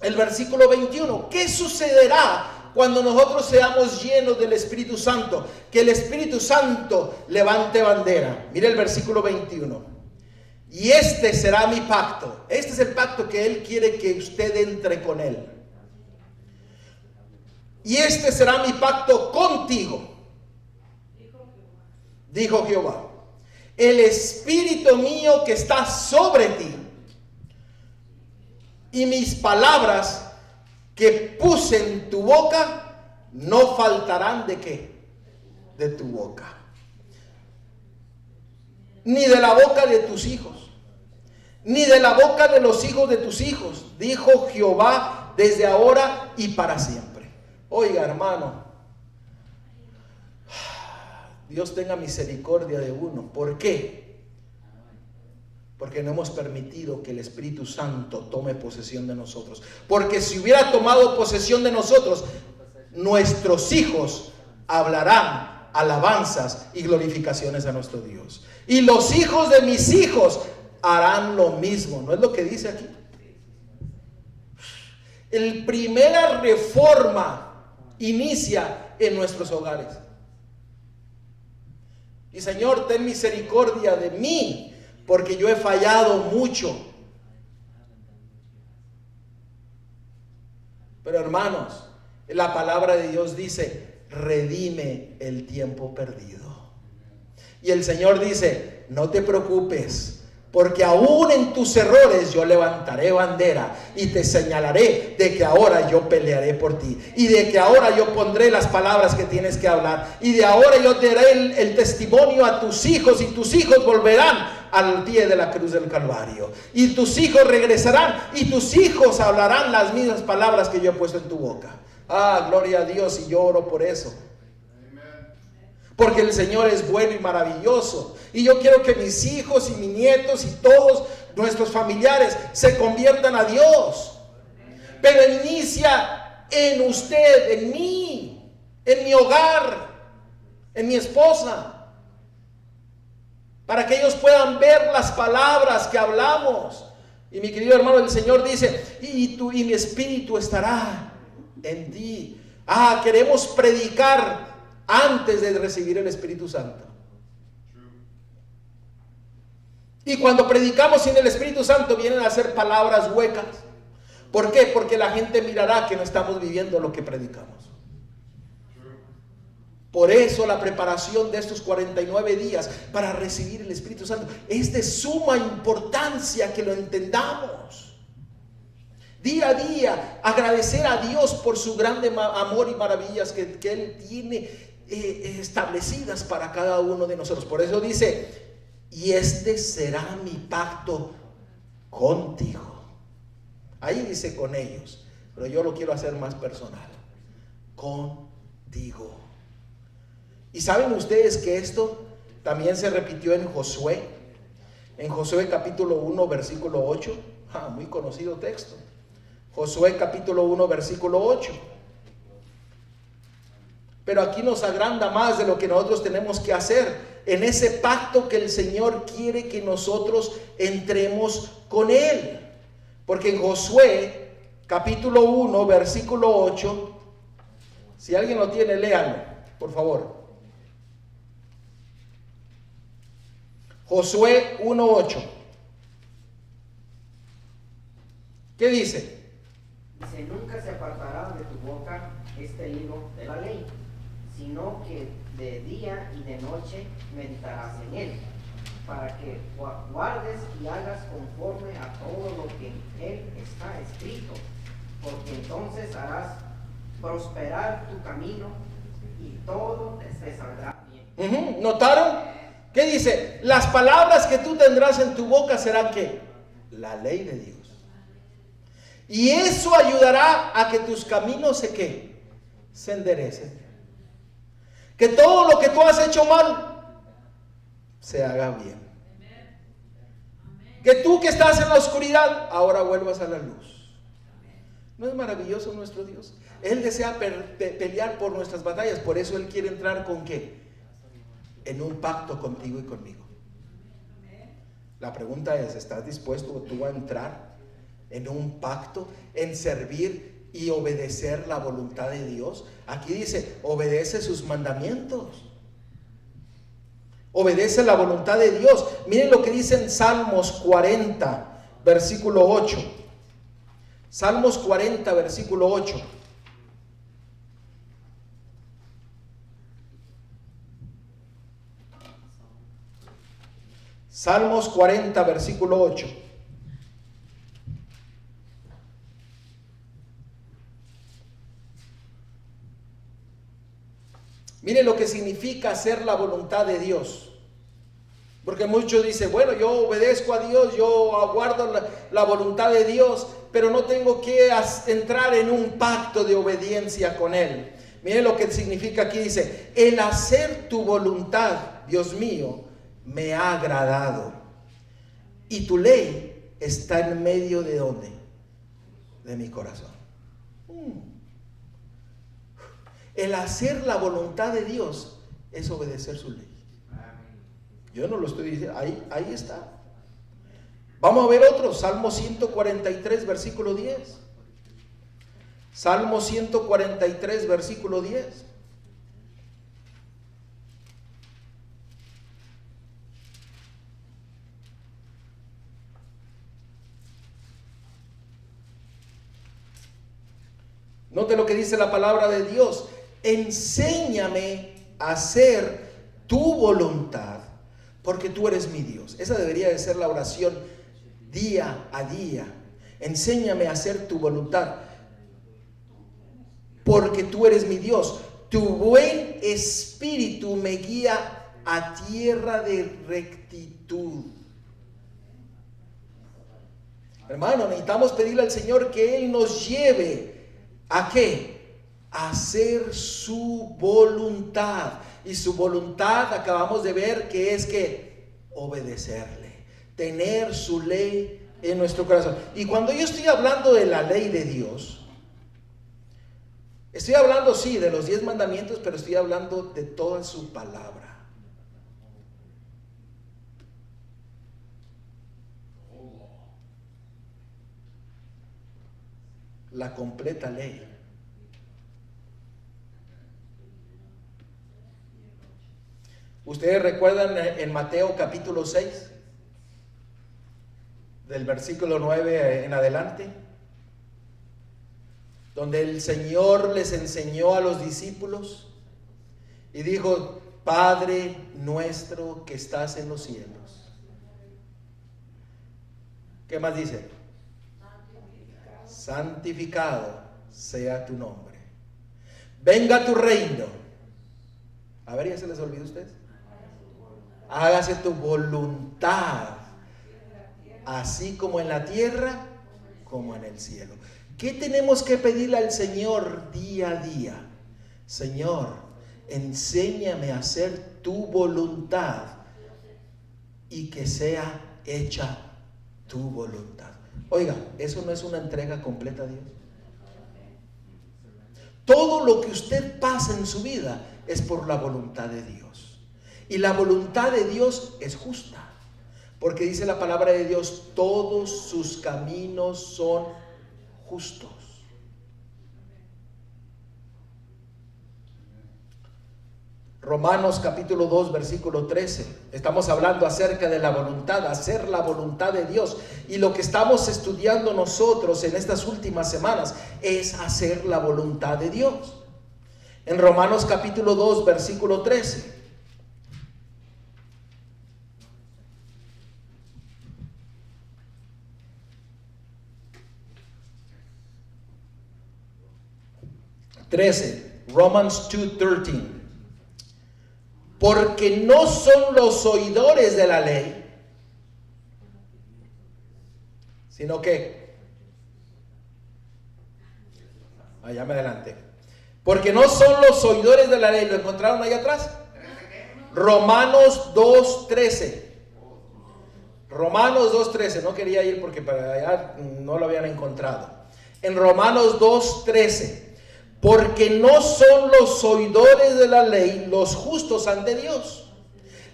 el versículo 21. ¿Qué sucederá cuando nosotros seamos llenos del Espíritu Santo? Que el Espíritu Santo levante bandera. Mire el versículo 21. Y este será mi pacto. Este es el pacto que Él quiere que usted entre con Él. Y este será mi pacto contigo, dijo Jehová. El Espíritu mío que está sobre ti, y mis palabras que puse en tu boca no faltarán ¿de qué? De tu boca, ni de la boca de tus hijos, ni de la boca de los hijos de tus hijos, dijo Jehová, desde ahora y para siempre. Oiga, hermano, Dios tenga misericordia de uno. ¿Por qué? Porque no hemos permitido que el Espíritu Santo tome posesión de nosotros. Porque si hubiera tomado posesión de nosotros, nuestros hijos hablarán alabanzas y glorificaciones a nuestro Dios. Y los hijos de mis hijos harán lo mismo. ¿No es lo que dice aquí? La primera reforma inicia en nuestros hogares. Y Señor, ten misericordia de mí, porque yo he fallado mucho. Pero hermanos, la palabra de Dios dice: redime el tiempo perdido. Y el Señor dice: no te preocupes, porque aún en tus errores yo levantaré bandera y te señalaré de que ahora yo pelearé por ti, y de que ahora yo pondré las palabras que tienes que hablar, y de ahora yo te daré el testimonio a tus hijos, y tus hijos volverán al pie de la cruz del Calvario, y tus hijos regresarán, y tus hijos hablarán las mismas palabras que yo he puesto en tu boca. Ah, gloria a Dios, y yo oro por eso. Porque el Señor es bueno y maravilloso. Y yo quiero que mis hijos y mis nietos y todos nuestros familiares se conviertan a Dios. Pero inicia en usted, en mí, en mi hogar, en mi esposa, para que ellos puedan ver las palabras que hablamos. Y mi querido hermano, el Señor dice: y mi espíritu estará en ti. Ah, queremos predicar antes de recibir el Espíritu Santo. Y cuando predicamos sin el Espíritu Santo, vienen a ser palabras huecas. ¿Por qué? Porque la gente mirará que no estamos viviendo lo que predicamos. Por eso la preparación de estos 49 días para recibir el Espíritu Santo es de suma importancia que lo entendamos. Día a día, agradecer a Dios por su grande amor y maravillas que Él tiene establecidas para cada uno de nosotros. Por eso dice: y este será mi pacto contigo. Ahí dice con ellos, pero yo lo quiero hacer más personal: contigo. Y saben ustedes que esto también se repitió en Josué. En Josué capítulo 1 versículo 8. Muy conocido texto. Josué capítulo 1 versículo 8. Pero aquí nos agranda más de lo que nosotros tenemos que hacer en ese pacto que el Señor quiere que nosotros entremos con Él. Porque en Josué capítulo 1 versículo 8, si alguien lo tiene, léanlo, por favor. Josué 1:8. ¿Qué dice? Dice, nunca se apartará de tu boca este libro de la ley, sino que de día y de noche meditarás en él, para que guardes y hagas conforme a todo lo que en él está escrito, porque entonces harás prosperar tu camino y todo te saldrá bien. ¿Notaron? ¿Qué dice? Las palabras que tú tendrás en tu boca serán ¿qué? La ley de Dios. Y eso ayudará a que tus caminos se enderecen. Que todo lo que tú has hecho mal se haga bien. Que tú que estás en la oscuridad ahora vuelvas a la luz. ¿No es maravilloso nuestro Dios? Él desea pelear por nuestras batallas. Por eso Él quiere entrar ¿con qué? En un pacto contigo y conmigo. La pregunta es, ¿estás dispuesto tú a entrar en un pacto, en servir y obedecer la voluntad de Dios? Aquí dice, obedece sus mandamientos. Obedece la voluntad de Dios. Miren lo que dice en Salmos 40, versículo 8. Salmos 40, versículo 8. Salmos 40, versículo 8. Mire lo que significa hacer la voluntad de Dios. Porque muchos dicen, bueno, yo obedezco a Dios, yo aguardo la voluntad de Dios, pero no tengo que entrar en un pacto de obediencia con Él. Mire lo que significa aquí, dice, el hacer tu voluntad, Dios mío, me ha agradado. Y tu ley está en medio de ¿dónde? De mi corazón. El hacer la voluntad de Dios es obedecer su ley. Yo no lo estoy diciendo, ahí está. Vamos a ver otro, Salmo 143, versículo 10. Salmo 143, versículo 10. Note lo que dice la palabra de Dios. Enséñame a hacer tu voluntad, porque tú eres mi Dios. Esa debería de ser la oración día a día. Enséñame a hacer tu voluntad, porque tú eres mi Dios. Tu buen espíritu me guía a tierra de rectitud. Hermano, necesitamos pedirle al Señor que Él nos lleve ¿a qué? A hacer su voluntad. Y su voluntad acabamos de ver que es que obedecerle, tener su ley en nuestro corazón. Y cuando yo estoy hablando de la ley de Dios, estoy hablando sí de los 10 mandamientos, pero estoy hablando de toda su palabra. La completa ley. Ustedes recuerdan en Mateo capítulo 6, del versículo 9 en adelante, donde el Señor les enseñó a los discípulos y dijo, Padre nuestro que estás en los cielos. ¿Qué más dice? Santificado sea tu nombre. Venga tu reino. A ver, ¿ya se les olvidó a ustedes? Hágase tu voluntad, así como en la tierra, como en el cielo. ¿Qué tenemos que pedirle al Señor día a día? Señor, enséñame a hacer tu voluntad y que sea hecha tu voluntad. Oiga, ¿eso no es una entrega completa a Dios? Todo lo que usted pasa en su vida es por la voluntad de Dios. Y la voluntad de Dios es justa, porque dice la palabra de Dios, todos sus caminos son justos. Romanos capítulo 2, versículo 13. Estamos hablando acerca de la voluntad, hacer la voluntad de Dios. Y lo que estamos estudiando nosotros en estas últimas semanas es hacer la voluntad de Dios. En Romanos capítulo 2, versículo 13. Romans 2:13. Porque no son los oidores de la ley, sino que, allá me adelante. Porque no son los oidores de la ley. ¿Lo encontraron ahí atrás? Romanos 2:13. Romanos 2:13. No quería ir porque para allá no lo habían encontrado. En Romanos 2:13. Porque no son los oidores de la ley los justos ante Dios.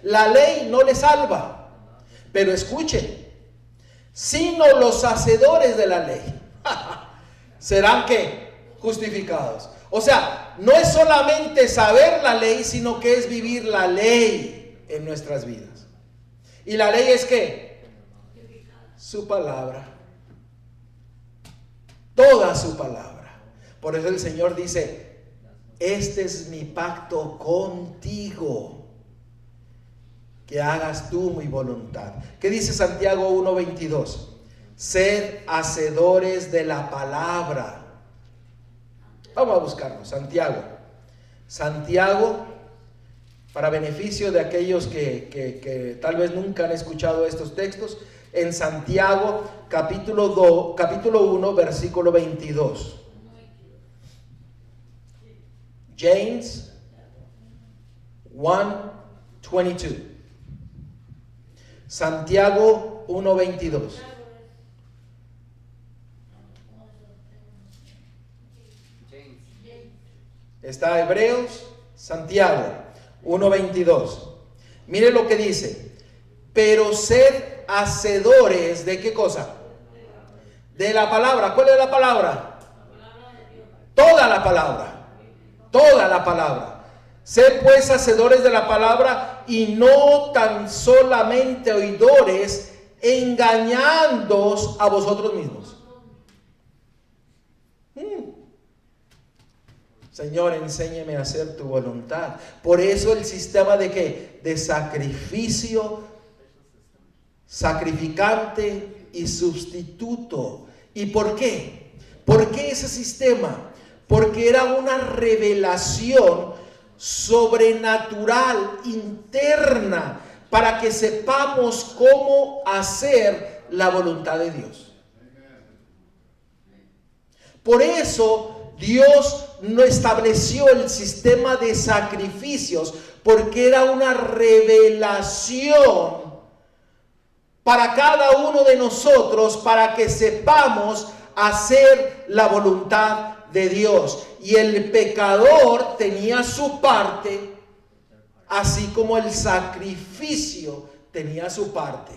La ley no les salva. Pero escuche, sino los hacedores de la ley serán ¿qué? Justificados. O sea, no es solamente saber la ley, sino que es vivir la ley en nuestras vidas. Y la ley es ¿qué? Su palabra. Toda su palabra. Por eso el Señor dice, este es mi pacto contigo, que hagas tú mi voluntad. ¿Qué dice Santiago 1:22? Sed hacedores de la palabra. Vamos a buscarlo, Santiago, para beneficio de aquellos que tal vez nunca han escuchado estos textos, en Santiago capítulo 1, versículo 22. James 1:22. Santiago 1:22. Está Hebreos, Santiago 1:22. Mire lo que dice. Pero sed hacedores de ¿qué cosa? De la palabra. ¿Cuál es la palabra? Toda la palabra. Toda la palabra. Sed pues hacedores de la palabra y no tan solamente oidores, engañándoos a vosotros mismos. Señor, enséñame a hacer tu voluntad. Por eso el sistema de ¿qué? De sacrificio, sacrificante y sustituto. ¿Y por qué? ¿Por qué ese sistema? Porque era una revelación sobrenatural, interna, para que sepamos cómo hacer la voluntad de Dios. Por eso Dios no estableció el sistema de sacrificios, porque era una revelación para cada uno de nosotros, para que sepamos hacer la voluntad de Dios. Y el pecador tenía su parte, así como el sacrificio tenía su parte.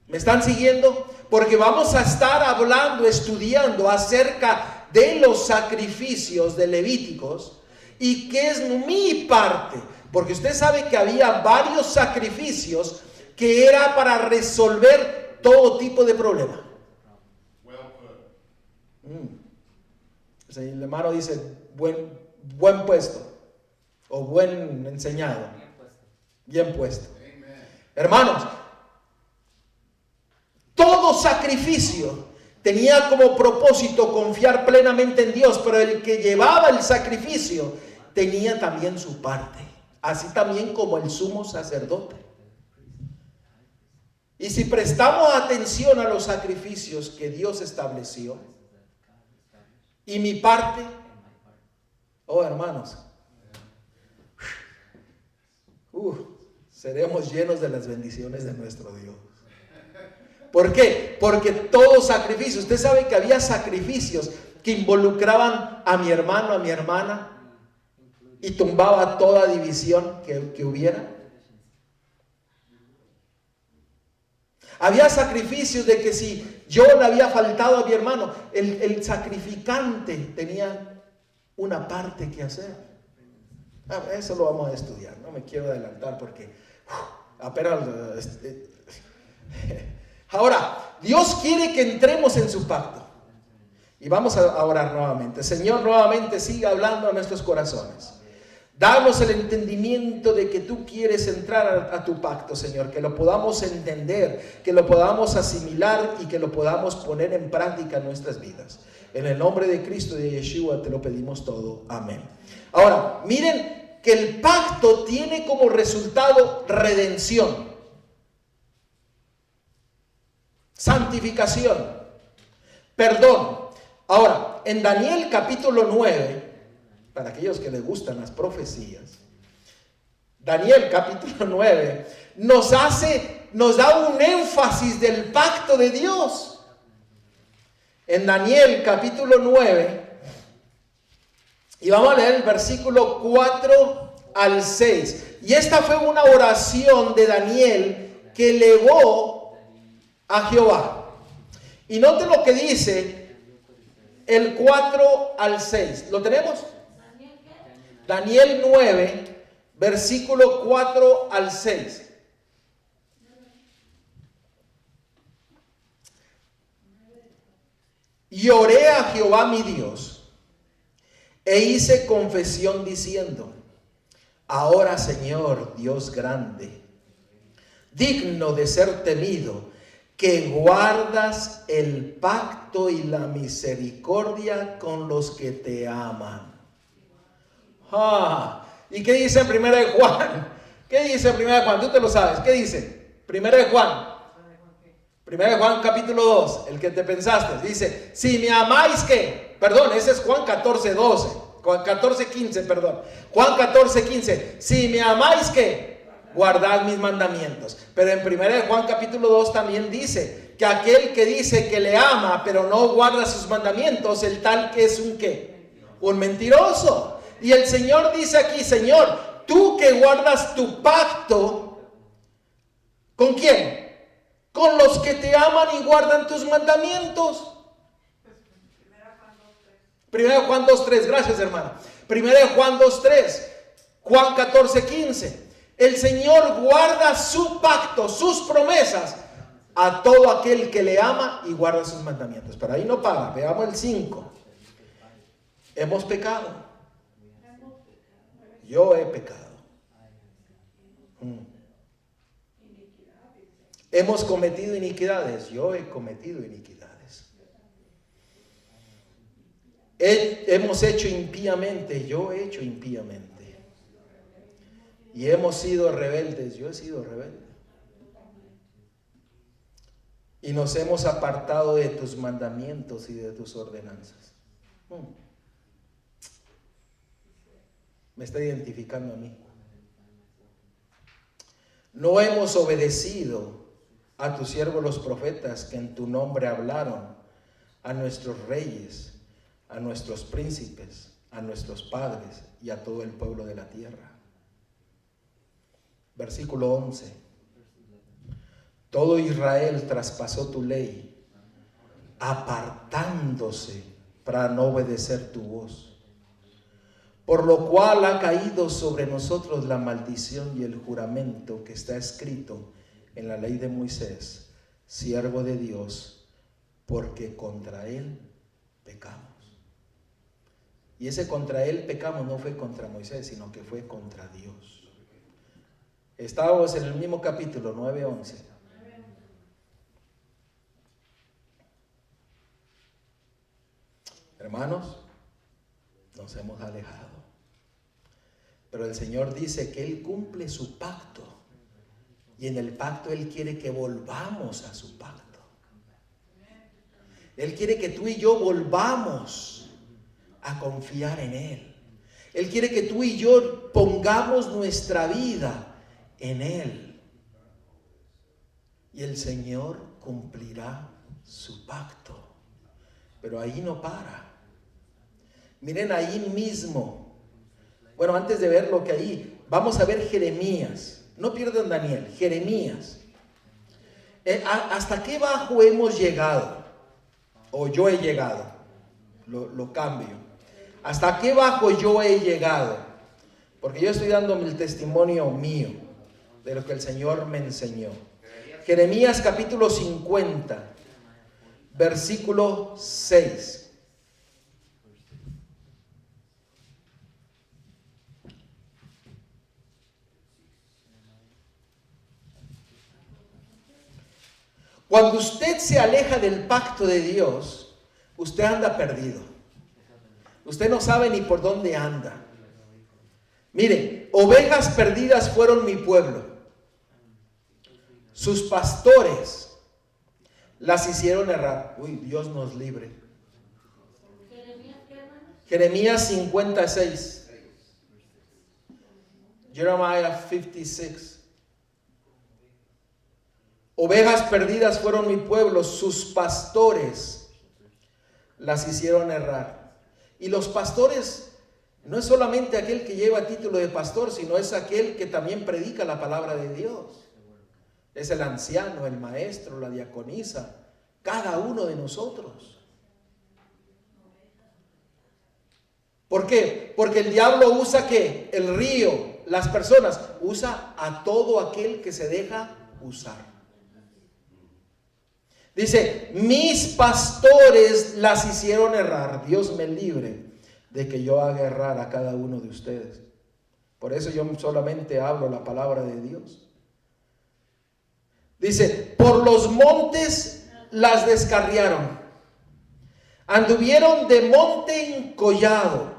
¿Me están siguiendo? Porque vamos a estar hablando, estudiando acerca de los sacrificios de Levíticos y qué es mi parte. Porque usted sabe que había varios sacrificios que era para resolver todo tipo de problema. El hermano dice buen puesto o buen enseñado, bien puesto. Hermanos, todo sacrificio tenía como propósito confiar plenamente en Dios, pero el que llevaba el sacrificio tenía también su parte, así también como el sumo sacerdote. Y si prestamos atención a los sacrificios que Dios estableció, y mi parte, oh hermanos, seremos llenos de las bendiciones de nuestro Dios. ¿Por qué? Porque todo sacrificio, usted sabe que había sacrificios que involucraban a mi hermano, a mi hermana, y tumbaba toda división que hubiera. Había sacrificios de que si yo le había faltado a mi hermano, el sacrificante tenía una parte que hacer. Eso lo vamos a estudiar, no me quiero adelantar porque apenas ahora, Dios quiere que entremos en su pacto. Y vamos a orar nuevamente. Señor, nuevamente siga hablando a nuestros corazones. Danos el entendimiento de que tú quieres entrar a tu pacto, Señor. Que lo podamos entender, que lo podamos asimilar y que lo podamos poner en práctica en nuestras vidas. En el nombre de Cristo y de Yeshua te lo pedimos todo. Amén. Ahora, miren que el pacto tiene como resultado redención, santificación, perdón. Ahora, en Daniel capítulo 9, para aquellos que les gustan las profecías, Daniel capítulo 9 nos da un énfasis del pacto de Dios. En Daniel capítulo 9, y vamos a leer el versículo 4 al 6. Y esta fue una oración de Daniel que elevó a Jehová. Y noten lo que dice el 4 al 6. ¿Lo tenemos? Daniel 9, versículo 4 al 6. Y oré a Jehová mi Dios, e hice confesión diciendo: ahora, Señor Dios grande, digno de ser temido, que guardas el pacto y la misericordia con los que te aman. ¿Y qué dice en 1 de Juan? ¿Qué dice en 1 de Juan? Tú te lo sabes. ¿Qué dice? 1 de Juan. 1 de Juan capítulo 2, el que te pensaste. Dice, si me amáis, ¿qué? Perdón, ese es Juan 14:12. Juan 14:15, perdón. Juan 14:15. Si me amáis, ¿qué? Guardad mis mandamientos. Pero en 1 de Juan capítulo 2 también dice que aquel que dice que le ama, pero no guarda sus mandamientos, el tal que es un ¿qué? Un mentiroso. Y el Señor dice aquí, Señor, tú que guardas tu pacto, ¿con quién? Con los que te aman y guardan tus mandamientos. 1 Juan 2:3, gracias hermano. 1 Juan 2:3, Juan 14:15. El Señor guarda su pacto, sus promesas a todo aquel que le ama y guarda sus mandamientos. Pero ahí no para, veamos el 5. Hemos pecado. Yo he pecado. Hemos cometido iniquidades. Yo he cometido iniquidades. Hemos hecho impíamente. Yo he hecho impíamente. Y hemos sido rebeldes. Yo he sido rebelde. Y nos hemos apartado de tus mandamientos y de tus ordenanzas. Me está identificando a mí. No hemos obedecido a tus siervos los profetas que en tu nombre hablaron, a nuestros reyes, a nuestros príncipes, a nuestros padres y a todo el pueblo de la tierra. Versículo 11. Todo Israel traspasó tu ley, apartándose para no obedecer tu voz. Por lo cual ha caído sobre nosotros la maldición y el juramento que está escrito en la ley de Moisés, siervo de Dios, porque contra él pecamos. Y ese contra él pecamos no fue contra Moisés, sino que fue contra Dios. Estábamos en el mismo capítulo 9:11. Hermanos, nos hemos alejado. Pero el Señor dice que Él cumple su pacto. Y en el pacto Él quiere que volvamos a su pacto. Él quiere que tú y yo volvamos a confiar en Él. Él quiere que tú y yo pongamos nuestra vida en Él. Y el Señor cumplirá su pacto. Pero ahí no para. Miren ahí mismo. Bueno, antes de ver lo que ahí, vamos a ver Jeremías. No pierdan Daniel, Jeremías. ¿Hasta qué bajo hemos llegado? O yo he llegado. Lo cambio. ¿Hasta qué bajo yo he llegado? porque yo estoy dando el testimonio mío de lo que el Señor me enseñó. Jeremías capítulo 50, versículo 6. Cuando usted se aleja del pacto de Dios, usted anda perdido. Usted no sabe ni por dónde anda. Mire, ovejas perdidas fueron mi pueblo. Sus pastores las hicieron errar. Uy, Dios nos libre. Jeremías 56. Jeremiah 56. Ovejas perdidas fueron mi pueblo, sus pastores las hicieron errar. Y los pastores no es solamente aquel que lleva título de pastor, sino es aquel que también predica la palabra de Dios. Es el anciano, el maestro, la diaconisa, cada uno de nosotros. ¿Por qué? Porque el diablo usa ¿qué? El río, las personas, usa a todo aquel que se deja usar. Dice, mis pastores las hicieron errar. Dios me libre de que yo haga errar a cada uno de ustedes. Por eso yo solamente hablo la palabra de Dios. Dice, por los montes las descarriaron. Anduvieron de monte en collado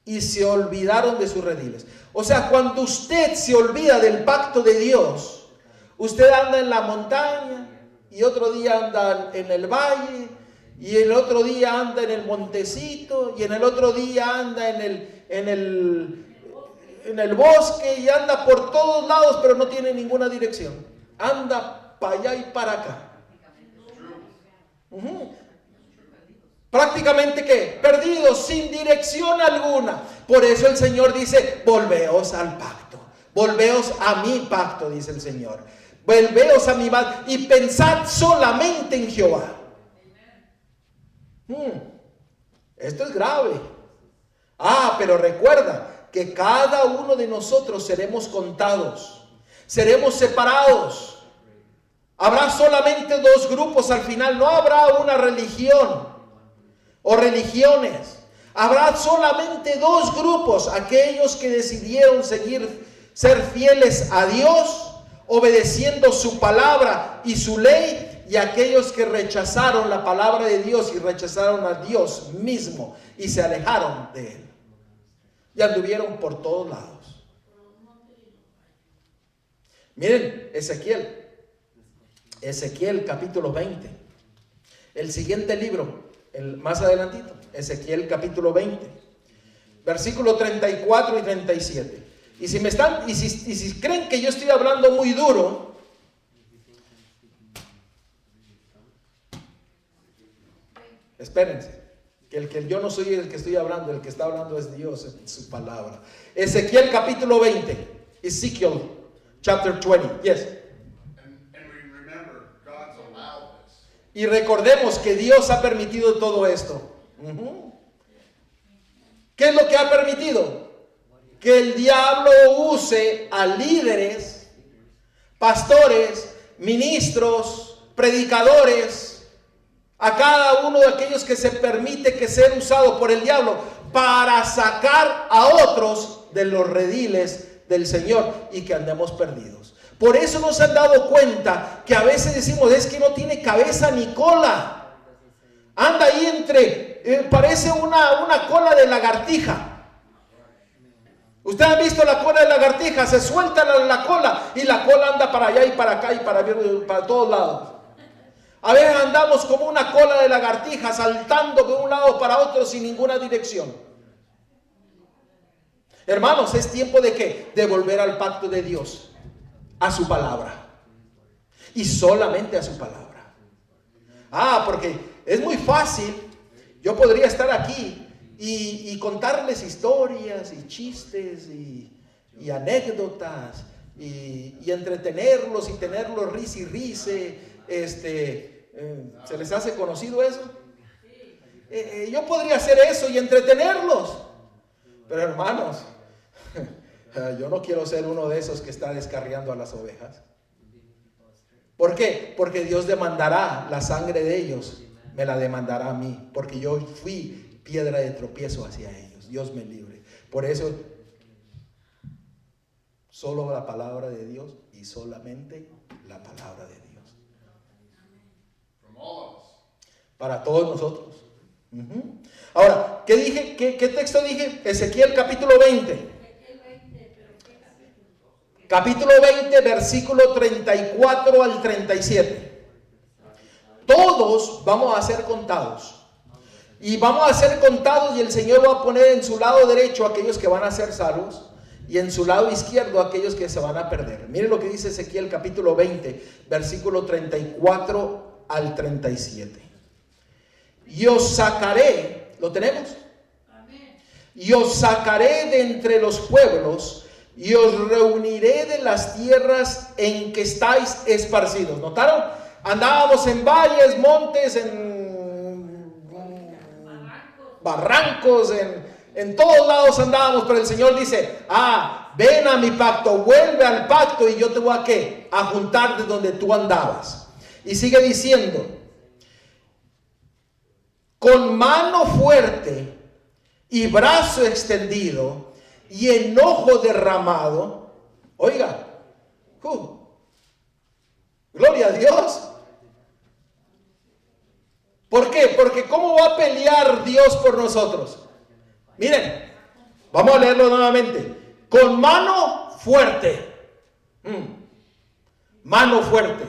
y se olvidaron de sus rediles. O sea, cuando usted se olvida del pacto de Dios, usted anda en la montaña, y otro día anda en el valle, y el otro día anda en el montecito, y en el otro día anda en el bosque, y anda por todos lados, pero no tiene ninguna dirección. Anda para allá y para acá. Prácticamente ¿qué? Perdidos, sin dirección alguna. Por eso el Señor dice, volveos al pacto, volveos a mi pacto, dice el Señor. Volveos a mi pacto y pensad solamente en Jehová. Esto es grave. Pero recuerda que cada uno de nosotros seremos contados, seremos separados. Habrá solamente dos grupos al final, no habrá una religión o religiones. Habrá solamente dos grupos, aquellos que decidieron ser fieles a Dios, obedeciendo su palabra y su ley, y aquellos que rechazaron la palabra de Dios y rechazaron a Dios mismo y se alejaron de Él. Y anduvieron por todos lados. Miren, Ezequiel capítulo 20. El siguiente libro, más adelantito, Ezequiel capítulo 20, versículo 34 y 37. Y si creen que yo estoy hablando muy duro, espérense, que yo no soy el que estoy hablando, el que está hablando es Dios en su palabra. Ezequiel capítulo 20, Ezekiel chapter 20, yes. Y recordemos que Dios ha permitido todo esto. ¿Qué es lo que ha permitido? Que el diablo use a líderes, pastores, ministros, predicadores, a cada uno de aquellos que se permite que sea usado por el diablo para sacar a otros de los rediles del Señor y que andemos perdidos. Por eso nos han dado cuenta que a veces decimos, es que no tiene cabeza ni cola. Anda ahí parece una cola de lagartija. Usted ha visto la cola de lagartija, se suelta la cola y la cola anda para allá y para acá y para todos lados. A veces andamos como una cola de lagartija saltando de un lado para otro sin ninguna dirección. Hermanos, es tiempo de ¿qué? De volver al pacto de Dios, a su palabra y solamente a su palabra. Porque es muy fácil, yo podría estar aquí y contarles historias y chistes y anécdotas y entretenerlos y tenerlos risa y rise. ¿Se les hace conocido eso? Yo podría hacer eso y entretenerlos, pero hermanos, Yo no quiero ser uno de esos que está descarriando a las ovejas. ¿Por qué? Porque Dios demandará la sangre de ellos, me la demandará a mí, porque yo fui piedra de tropiezo hacia ellos. Dios me libre. Por eso, solo la palabra de Dios y solamente la palabra de Dios. From all of us. Para todos nosotros. Ahora, ¿qué dije? ¿Qué texto dije? Ezequiel capítulo 20. Capítulo 20, versículo 34 al 37. Todos vamos a ser contados. Y vamos a ser contados y el Señor va a poner en su lado derecho a aquellos que van a ser salvos y en su lado izquierdo a aquellos que se van a perder. Miren lo que dice Ezequiel capítulo 20, versículo 34 al 37. Y os sacaré, ¿lo tenemos? Y os sacaré de entre los pueblos y os reuniré de las tierras en que estáis esparcidos. ¿Notaron? Andábamos en valles, montes, en barrancos, en todos lados andábamos, pero el Señor dice, ven a mi pacto, vuelve al pacto y yo te voy a ¿qué? A juntar de donde tú andabas. Y sigue diciendo, con mano fuerte y brazo extendido y enojo derramado. Oiga, gloria a Dios. ¿Por qué? Porque ¿cómo va a pelear Dios por nosotros? Miren, vamos a leerlo nuevamente. Con mano fuerte. Mano fuerte.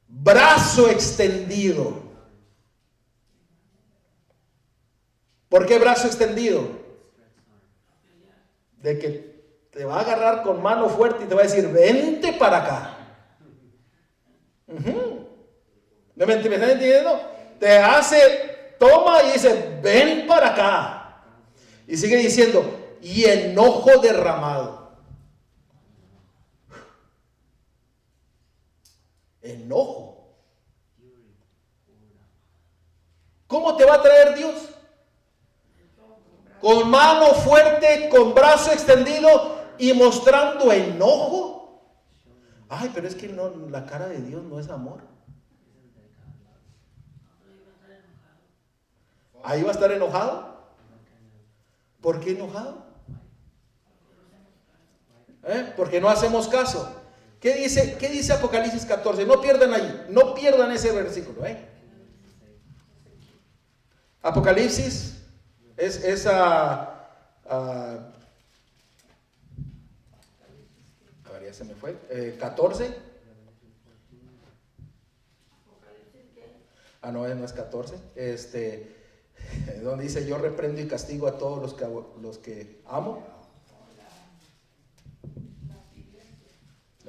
Brazo extendido. ¿Por qué brazo extendido? De que te va a agarrar con mano fuerte y te va a decir, vente para acá. ¿Me están entendiendo? Te hace, toma y dice, ven para acá. Y sigue diciendo, y enojo derramado. Enojo. ¿Cómo te va a traer Dios? Con mano fuerte, con brazo extendido y mostrando enojo. Ay, pero es que no, la cara de Dios no es amor. Ahí va a estar enojado. ¿Por qué enojado? Porque no hacemos caso. ¿Qué dice Apocalipsis 14? No pierdan ahí, no pierdan ese versículo. Apocalipsis es a ver, ya se me fue. 14. No es 14. Donde dice, yo reprendo y castigo a todos los que amo.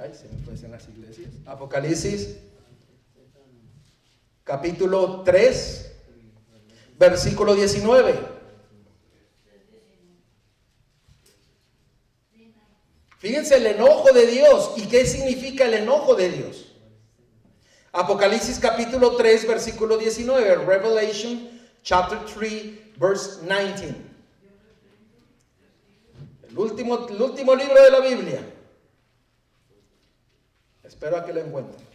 Ay, se me fue en las iglesias. Apocalipsis capítulo 3, versículo 19. Fíjense el enojo de Dios. ¿Y qué significa el enojo de Dios? Apocalipsis capítulo 3, versículo 19. Revelation chapter 3, verse 19. El último libro de la Biblia. Espero a que lo encuentren.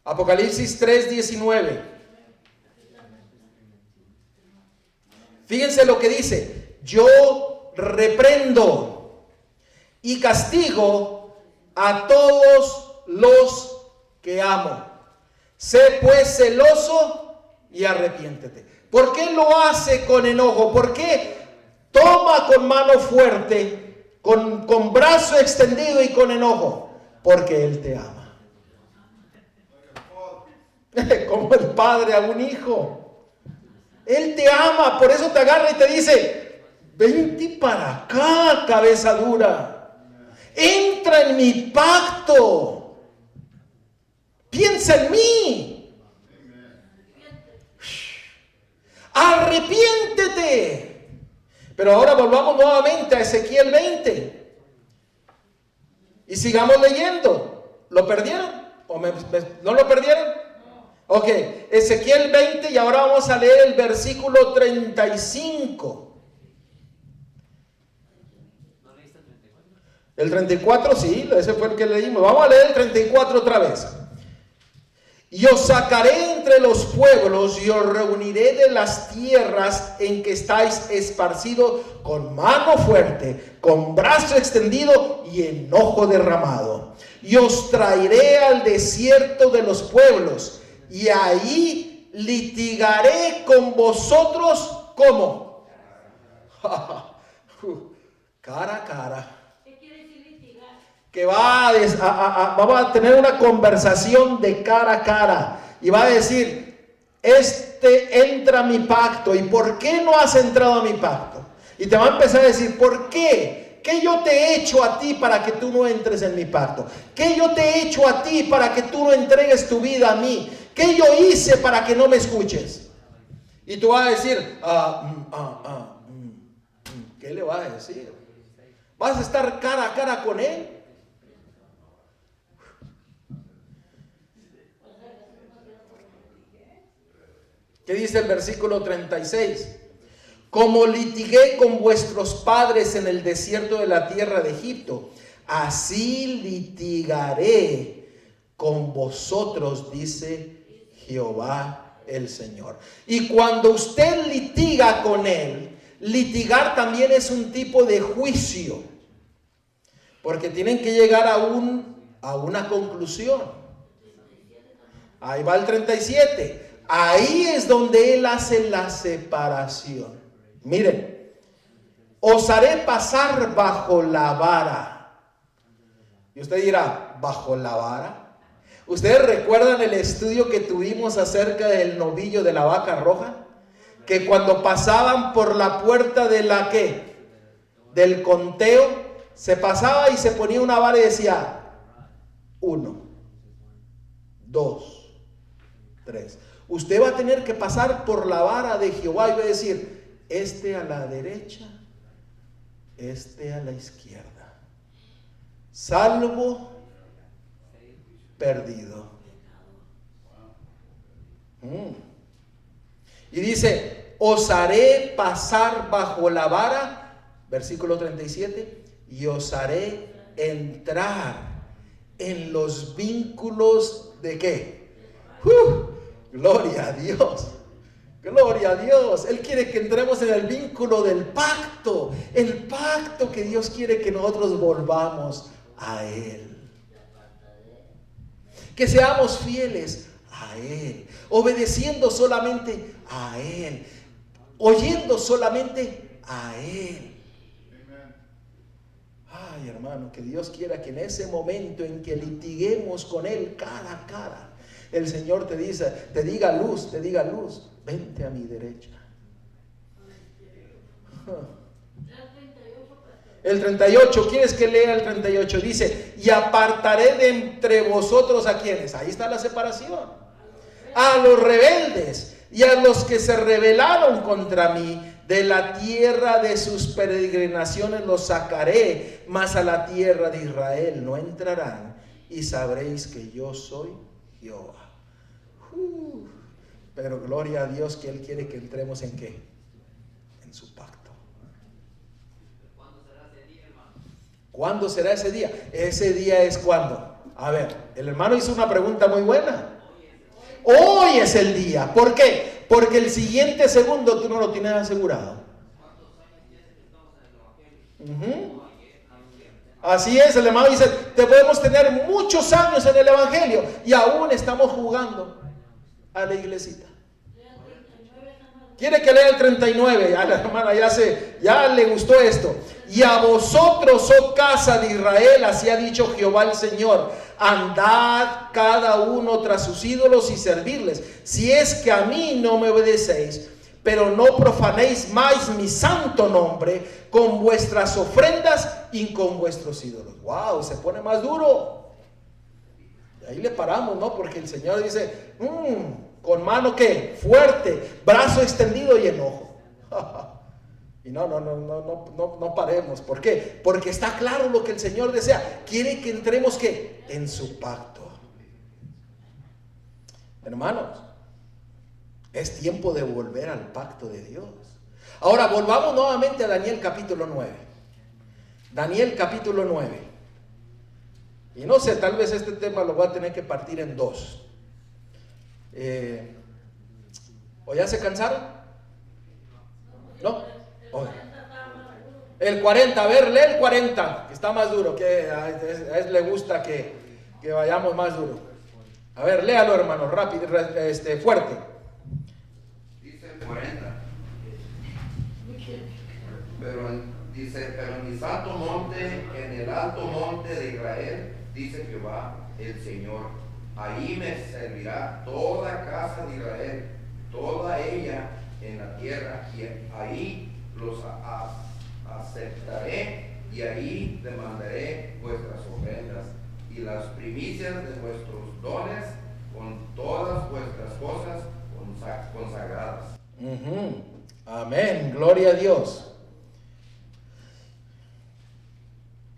Apocalipsis 3, 19. Fíjense lo que dice. Yo reprendo y castigo a todos los que amo. Sé pues celoso y arrepiéntete. ¿Por qué lo hace con enojo? ¿Por qué toma con mano fuerte, con brazo extendido y con enojo? Porque Él te ama. Como el padre a un hijo. Él te ama, por eso te agarra y te dice, vente para acá, cabeza dura. Entra en mi pacto. Piensa en mí. Arrepiéntete. Pero ahora volvamos nuevamente a Ezequiel 20. Y sigamos leyendo. ¿Lo perdieron? ¿O no lo perdieron? Ok, Ezequiel 20 y ahora vamos a leer el versículo 35. ¿No leíste el 34? El 34, sí, ese fue el que leímos. Vamos a leer el 34 otra vez. Y os sacaré entre los pueblos y os reuniré de las tierras en que estáis esparcidos con mano fuerte, con brazo extendido y enojo derramado. Y os traeré al desierto de los pueblos y ahí litigaré con vosotros. ¿Cómo? Cara a cara. ¿Qué quiere decir litigar? Que vamos a tener una conversación de cara a cara y va a decir, entra a mi pacto. ¿Y por qué no has entrado a mi pacto? Y te va a empezar a decir, ¿por qué? ¿Qué yo te he hecho a ti para que tú no entres en mi pacto? ¿Qué yo te he hecho a ti para que tú no entregues tu vida a mí? ¿Qué yo hice para que no me escuches? Y tú vas a decir, ¿qué le vas a decir? ¿Vas a estar cara a cara con él? ¿Qué dice el versículo 36? Como litigué con vuestros padres en el desierto de la tierra de Egipto, así litigaré con vosotros, dice Jehová el Señor. Y cuando usted litiga con él, litigar también es un tipo de juicio, porque tienen que llegar a una conclusión. Ahí va el 37. Ahí es donde él hace la separación. Miren, os haré pasar bajo la vara. Y usted dirá, ¿bajo la vara? ¿Ustedes recuerdan el estudio que tuvimos acerca del novillo de la vaca roja? Que cuando pasaban por la puerta de la ¿qué? Del conteo, se pasaba y se ponía una vara y decía 1, 2, 3. Usted va a tener que pasar por la vara de Jehová y va a decir, este a la derecha, este a la izquierda, salvo, perdido. Y dice, os haré pasar bajo la vara, versículo 37, y os haré entrar en los vínculos de ¿qué? Gloria a Dios. Gloria a Dios. Él quiere que entremos en el vínculo del pacto. El pacto que Dios quiere que nosotros volvamos a Él. Que seamos fieles a Él. Obedeciendo solamente a Él. Oyendo solamente a Él. Ay, hermano, que Dios quiera que en ese momento en que litiguemos con Él cara a cara, el Señor te diga luz, vente a mi derecha. El 38, ¿quieres que lea el 38? Dice, y apartaré de entre vosotros a quienes. Ahí está la separación. A los rebeldes y a los que se rebelaron contra mí. De la tierra de sus peregrinaciones los sacaré, mas a la tierra de Israel no entrarán. Y sabréis que yo soy Jehová. Pero gloria a Dios que Él quiere que entremos en ¿qué? En su pacto. ¿Cuándo será ese día, hermano? ¿Cuándo será ese día? Ese día es cuando. A ver, el hermano hizo una pregunta muy buena. Hoy es el día. ¿Por qué? Porque el siguiente segundo tú no lo tienes asegurado. ¿Cuántos años tiene que estamos en el Evangelio? Así es, el hermano dice, te podemos tener muchos años en el Evangelio y aún estamos jugando a la iglesita. Quiere que lea el 39, ya la hermana ya le gustó esto. Y a vosotros, oh casa de Israel, así ha dicho Jehová el Señor, andad cada uno tras sus ídolos y servirles, si es que a mí no me obedecéis, pero no profanéis más mi santo nombre con vuestras ofrendas y con vuestros ídolos. Wow, se pone más duro. Y ahí le paramos, ¿no? Porque el Señor dice, con mano ¿qué? Fuerte, brazo extendido y enojo. Y no paremos. ¿Por qué? Porque está claro lo que el Señor desea. Quiere que entremos ¿qué? En su pacto. Hermanos, es tiempo de volver al pacto de Dios. Ahora volvamos nuevamente a Daniel capítulo 9. Daniel capítulo 9. Y no sé, tal vez este tema lo voy a tener que partir en dos. ¿O ya se cansaron? ¿No? Oh. El 40, a ver, lee el 40, que está más duro, que a él le gusta que vayamos más duro. A ver, léalo, hermano, rápido, fuerte. Dice el 40. Pero en mi santo monte, en el alto monte de Israel, dice Jehová el Señor, ahí me servirá toda casa de Israel, toda ella en la tierra, y ahí los aceptaré, y ahí demandaré vuestras ofrendas y las primicias de vuestros dones con todas vuestras cosas consagradas. Amén, gloria a Dios.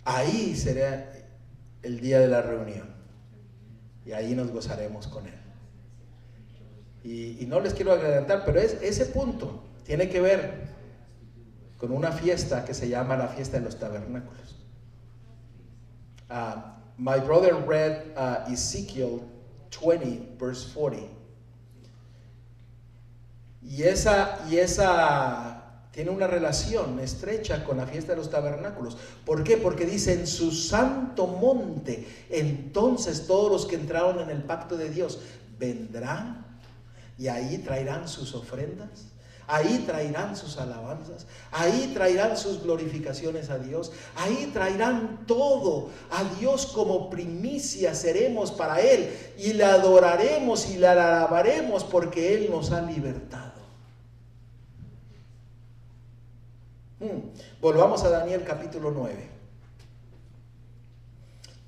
Ahí será el día de la reunión y ahí nos gozaremos con Él. Y no les quiero adelantar, pero ese punto tiene que ver con una fiesta que se llama la fiesta de los tabernáculos. My brother read Ezekiel 20 verse 40. Y esa tiene una relación estrecha con la fiesta de los tabernáculos. ¿Por qué? Porque dice, en su santo monte, entonces todos los que entraron en el pacto de Dios vendrán y ahí traerán sus ofrendas, ahí traerán sus alabanzas, ahí traerán sus glorificaciones a Dios, ahí traerán todo a Dios como primicia seremos para Él y le adoraremos y le alabaremos porque Él nos ha libertado. Volvamos a Daniel capítulo 9.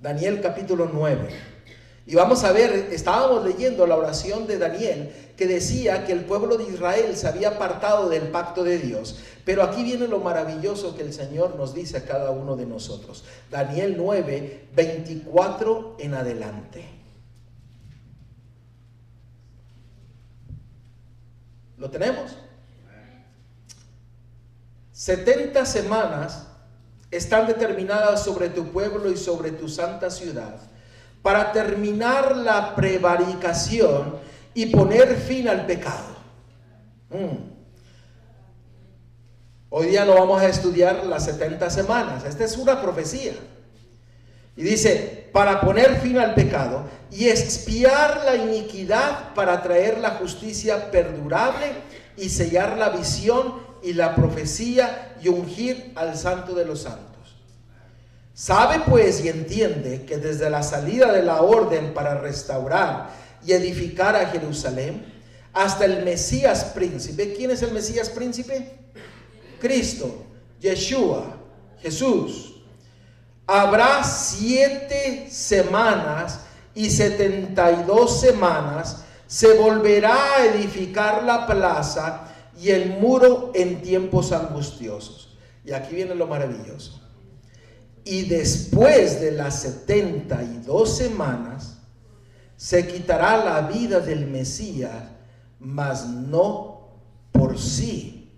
Daniel capítulo 9. Y vamos a ver, estábamos leyendo la oración de Daniel que decía que el pueblo de Israel se había apartado del pacto de Dios. Pero aquí viene lo maravilloso que el Señor nos dice a cada uno de nosotros. Daniel 9, 24 en adelante. ¿Lo tenemos? 70 semanas están determinadas sobre tu pueblo y sobre tu santa ciudad para terminar la prevaricación y poner fin al pecado. Hoy día no vamos a estudiar las 70 semanas. Esta es una profecía. Y dice, para poner fin al pecado y expiar la iniquidad para traer la justicia perdurable y sellar la visión y la profecía y ungir al santo de los santos. Sabe pues y entiende que desde la salida de la orden para restaurar y edificar a Jerusalén hasta el Mesías príncipe. ¿Quién es el Mesías príncipe? Cristo, Yeshua, Jesús. Habrá 7 semanas y 72 semanas. Se volverá a edificar la plaza y el muro en tiempos angustiosos. Y aquí viene lo maravilloso. Y después de las 72 semanas, se quitará la vida del Mesías, mas no por sí.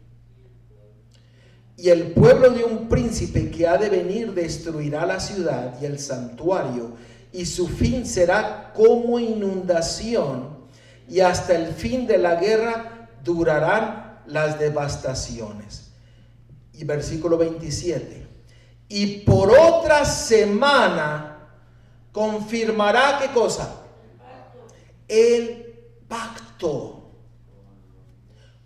Y el pueblo de un príncipe que ha de venir destruirá la ciudad y el santuario, y su fin será como inundación, y hasta el fin de la guerra durarán las devastaciones. Y versículo 27. Y por otra semana confirmará, ¿qué cosa? El pacto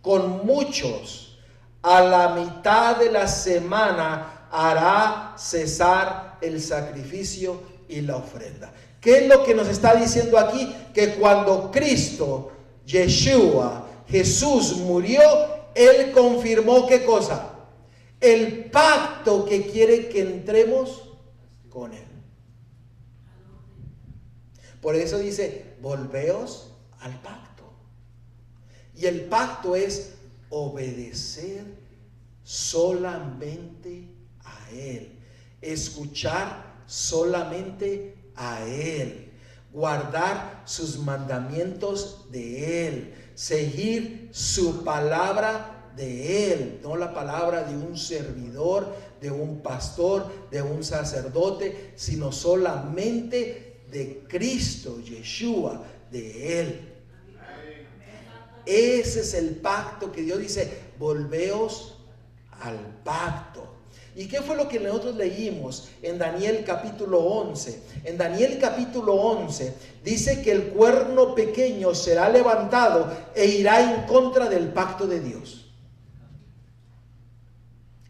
con muchos. A la mitad de la semana hará cesar el sacrificio y la ofrenda. ¿Qué es lo que nos está diciendo aquí? Que cuando Cristo, Yeshua, Jesús murió, Él confirmó ¿qué cosa? El pacto que quiere que entremos con Él. Por eso dice, volveos al pacto. Y el pacto es obedecer solamente a Él, escuchar solamente a Él, guardar sus mandamientos de Él, seguir su palabra de Él, no la palabra de un servidor, de un pastor, de un sacerdote, sino solamente de Cristo, Yeshua, de Él. Ese es el pacto que Dios dice: volveos al pacto. ¿Y qué fue lo que nosotros leímos en Daniel capítulo 11? En Daniel capítulo 11 dice que el cuerno pequeño será levantado e irá en contra del pacto de Dios.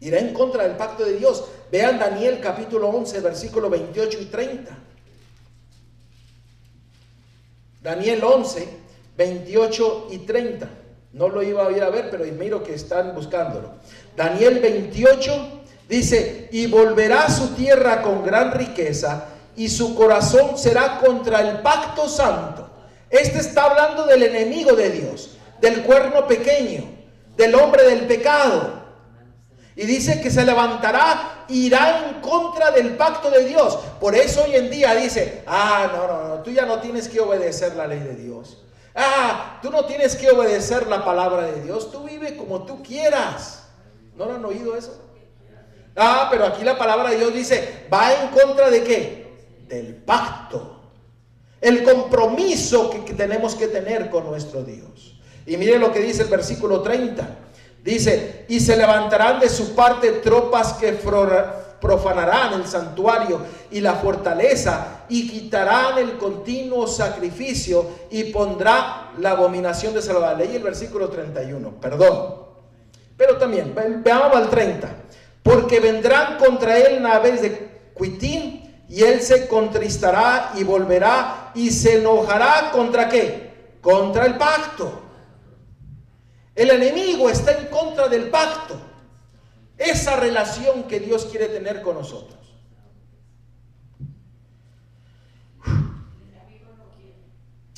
Irá en contra del pacto de Dios. Vean Daniel capítulo 11, versículo 28 y 30. Daniel 11, 28 y 30. No lo iba a ir a ver, pero miro que están buscándolo. Daniel 28 dice: y volverá a su tierra con gran riqueza, y su corazón será contra el pacto santo. Este está hablando del enemigo de Dios, del cuerno pequeño, del hombre del pecado. Y dice que se levantará, irá en contra del pacto de Dios. Por eso hoy en día dice: no, tú ya no tienes que obedecer la ley de Dios. Tú no tienes que obedecer la palabra de Dios. Tú vive como tú quieras. ¿No lo han oído eso? Pero aquí la palabra de Dios dice: va en contra de ¿qué? Del pacto. El compromiso que tenemos que tener con nuestro Dios. Y miren lo que dice el versículo 30. Dice: y se levantarán de su parte tropas que profanarán el santuario y la fortaleza, y quitarán el continuo sacrificio, y pondrá la abominación desolada. Leí el versículo 31, perdón. Pero también, veamos al 30. Porque vendrán contra él naves de Cuitín, y él se contristará y volverá y se enojará ¿contra qué? Contra el pacto. El enemigo está en contra del pacto. Esa relación que Dios quiere tener con nosotros.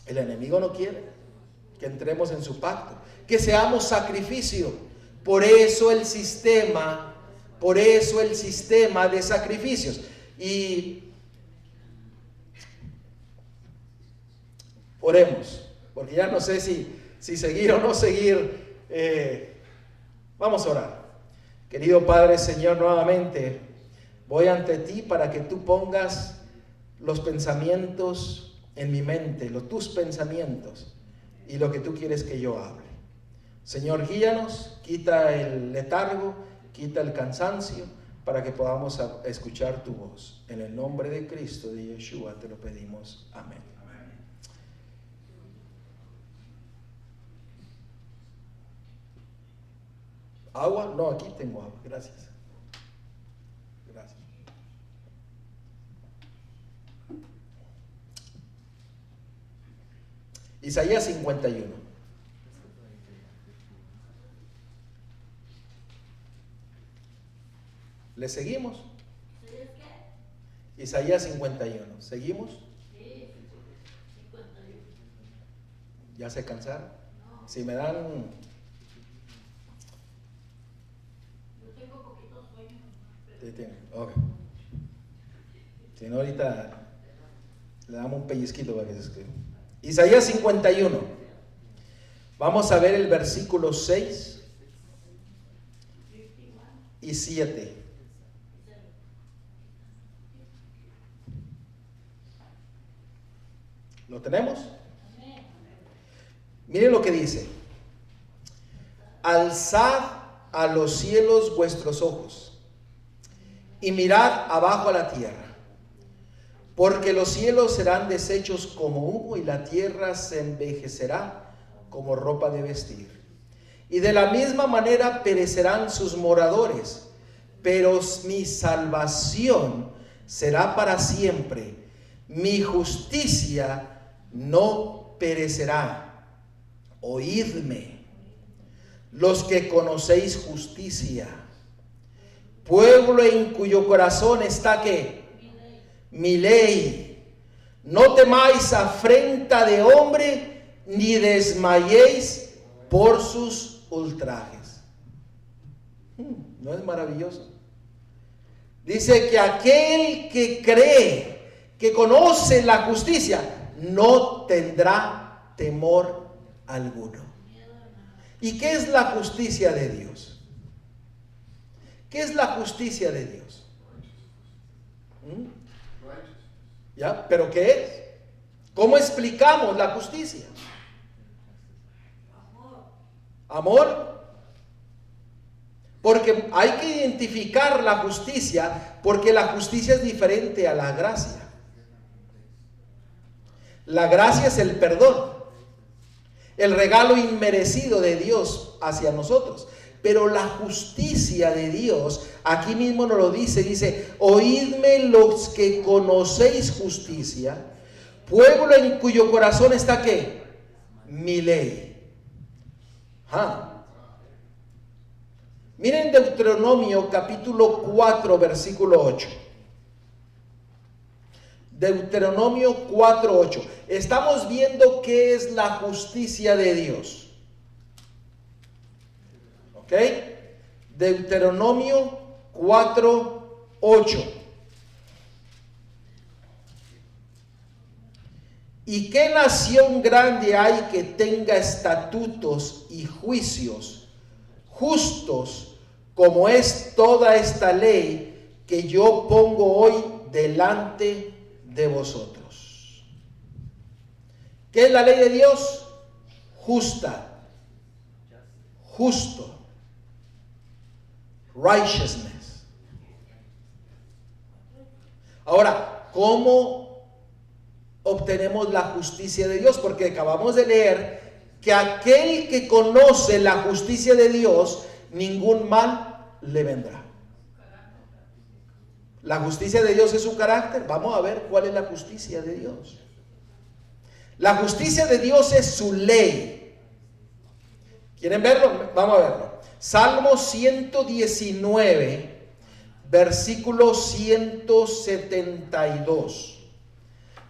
El enemigo no quiere que entremos en su pacto, que seamos sacrificio. Por eso el sistema de sacrificios. Y oremos, porque ya no sé si seguir o no seguir. Vamos a orar. Querido Padre, Señor, nuevamente voy ante ti para que tú pongas los pensamientos en mi mente, tus pensamientos y lo que tú quieres que yo hable. Señor, guíanos, quita el letargo, quita el cansancio, para que podamos escuchar tu voz. En el nombre de Cristo, de Yeshua, te lo pedimos. Amén. ¿Agua? No, aquí tengo agua. Gracias. Gracias. Isaías 51. ¿Le seguimos? Isaías 51. ¿Seguimos? Sí, 51. ¿Ya se cansaron? No. Si me dan... Yo tengo poquito sueño. Ok. Si no, ahorita le damos un pellizquito para que se escriba. Isaías 51. Vamos a ver el versículo 6 y 7. ¿Lo tenemos? Miren lo que dice: alzad a los cielos vuestros ojos y mirad abajo a la tierra, porque los cielos serán deshechos como humo y la tierra se envejecerá como ropa de vestir. Y de la misma manera perecerán sus moradores, pero mi salvación será para siempre, mi justicia no perecerá. Oídme, los que conocéis justicia, pueblo en cuyo corazón está ¿qué? Mi ley. No temáis afrenta de hombre, ni desmayéis por sus ultrajes. ¿No es maravilloso? Dice que aquel que cree, que conoce la justicia, no tendrá temor alguno. ¿Y qué es la justicia de Dios? ¿Qué es la justicia de Dios? ¿Ya? ¿Pero qué es? ¿Cómo explicamos la justicia? Amor. Porque hay que identificar la justicia, porque la justicia es diferente a la gracia. La gracia es el perdón, el regalo inmerecido de Dios hacia nosotros. Pero la justicia de Dios, aquí mismo nos lo dice, oídme los que conocéis justicia, pueblo en cuyo corazón está ¿qué? Mi ley. Miren Deuteronomio capítulo 4 versículo 8. Deuteronomio 4:8. Estamos viendo qué es la justicia de Dios. ¿Ok? Deuteronomio 4:8. ¿Y qué nación grande hay que tenga estatutos y juicios justos como es toda esta ley que yo pongo hoy delante de vosotros? ¿Qué es la ley de Dios? Justa, justo, righteousness. Ahora, ¿cómo obtenemos la justicia de Dios? Porque acabamos de leer que aquel que conoce la justicia de Dios, ningún mal le vendrá. La justicia de Dios es su carácter. Vamos a ver cuál es la justicia de Dios. La justicia de Dios es su ley. ¿Quieren verlo? Vamos a verlo. Salmo 119, versículo 172.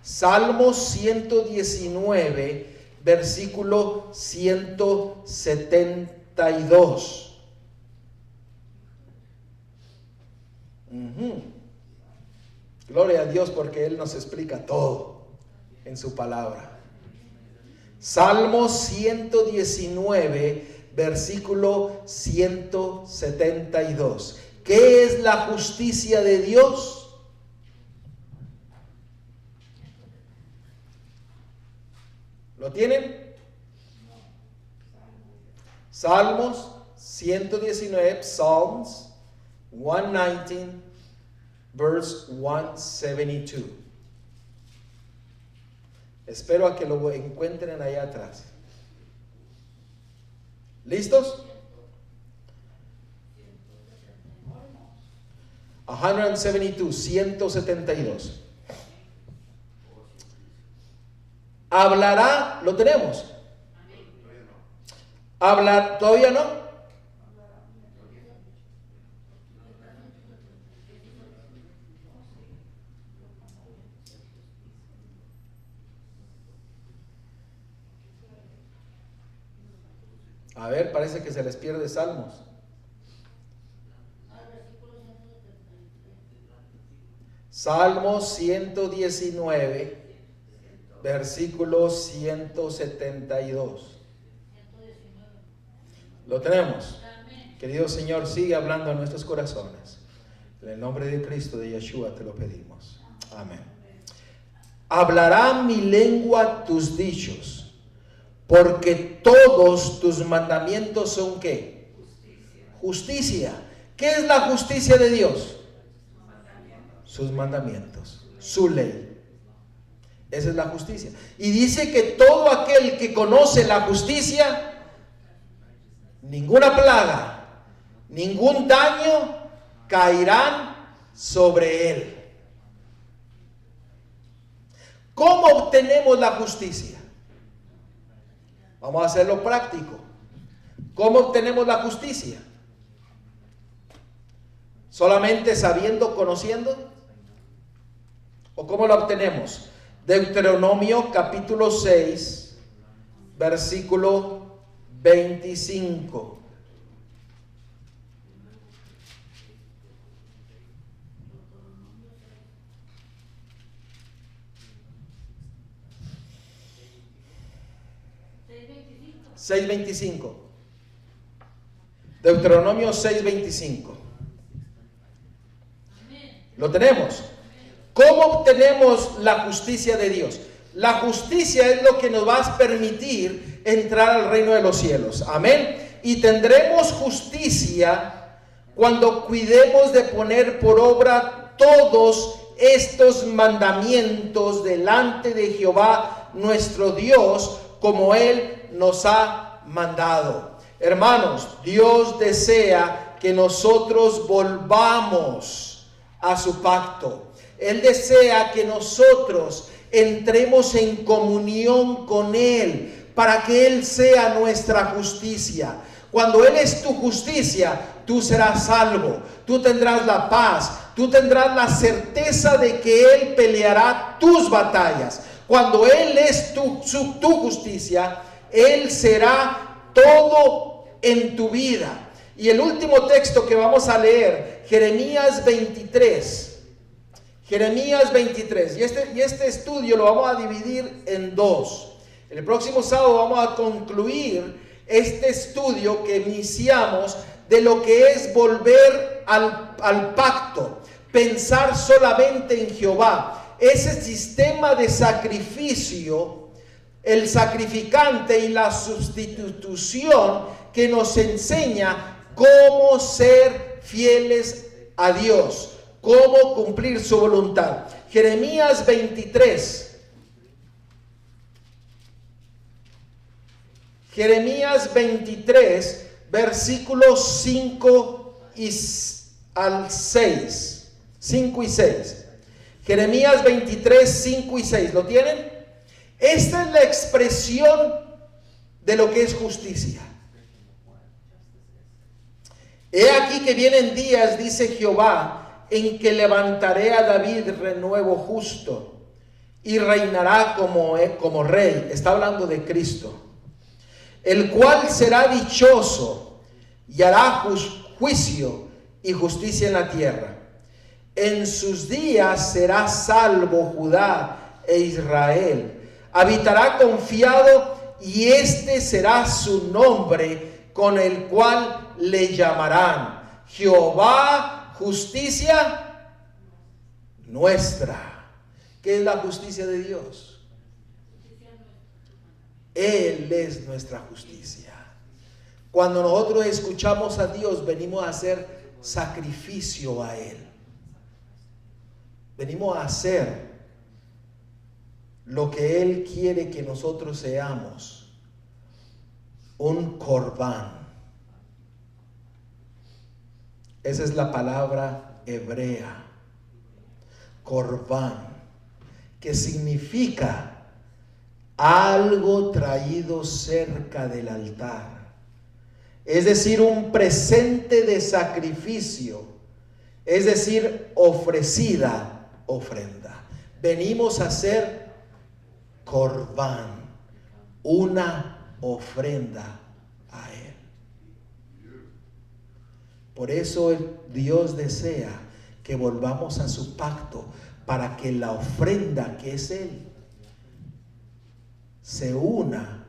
Salmo 119, versículo 172. Gloria a Dios porque Él nos explica todo en su palabra. Salmo 119, versículo 172. ¿Qué es la justicia de Dios? ¿Lo tienen? Salmos 119, Psalms 119, verse 172. Espero a que lo encuentren allá atrás. ¿Listos? 172. Hablará, lo tenemos. Hablar, ¿todavía no? A ver, parece que se les pierde Salmos. Salmos 119, versículo 172. ¿Lo tenemos? Querido Señor, sigue hablando a nuestros corazones. En el nombre de Cristo, de Yeshua, te lo pedimos. Amén. Hablará mi lengua tus dichos, porque todos tus mandamientos son ¿qué? Justicia. ¿Qué es la justicia de Dios? Sus mandamientos, su ley. Esa es la justicia. Y dice que todo aquel que conoce la justicia, ninguna plaga, ningún daño caerán sobre él. ¿Cómo obtenemos la justicia? Vamos a hacerlo práctico. ¿Cómo obtenemos la justicia? ¿Solamente sabiendo, conociendo? ¿O cómo la obtenemos? Deuteronomio capítulo 6, versículo 25. 6:25. Deuteronomio 6:25. ¿Lo tenemos? ¿Cómo obtenemos la justicia de Dios? La justicia es lo que nos va a permitir entrar al reino de los cielos. Amén. Y tendremos justicia cuando cuidemos de poner por obra todos estos mandamientos delante de Jehová nuestro Dios, como Él nos ha mandado. Hermanos, Dios desea que nosotros volvamos a su pacto. Él desea que nosotros entremos en comunión con Él, para que Él sea nuestra justicia. Cuando Él es tu justicia, tú serás salvo, tú tendrás la paz, tú tendrás la certeza de que Él peleará tus batallas. Cuando Él es tu justicia, Él será todo en tu vida. Y el último texto que vamos a leer, Jeremías 23. Jeremías 23. Y este estudio lo vamos a dividir en dos. El próximo sábado vamos a concluir este estudio que iniciamos de lo que es volver al pacto, pensar solamente en Jehová. Ese sistema de sacrificio, el sacrificante y la sustitución que nos enseña cómo ser fieles a Dios, cómo cumplir su voluntad. Jeremías 23. Jeremías 23, versículos 5 al 6. 5 y 6. Jeremías 23, 5 y 6. ¿Lo tienen? Esta es la expresión de lo que es justicia. He aquí que vienen días, dice Jehová, en que levantaré a David renuevo justo y reinará como rey. Está hablando de Cristo. El cual será dichoso y hará juicio y justicia en la tierra. En sus días será salvo Judá e Israel. Habitará confiado y este será su nombre con el cual le llamarán Jehová, justicia nuestra. ¿Qué es la justicia de Dios? Él es nuestra justicia. Cuando nosotros escuchamos a Dios, venimos a hacer sacrificio a Él. Venimos a hacer lo que Él quiere que nosotros seamos. Un corbán. Esa es la palabra hebrea. Corbán. Que significa algo traído cerca del altar, es decir, un presente de sacrificio, es decir, ofrecida ofrenda. Venimos a hacer corbán, una ofrenda a Él. Por eso Dios desea que volvamos a su pacto, para que la ofrenda que es Él se una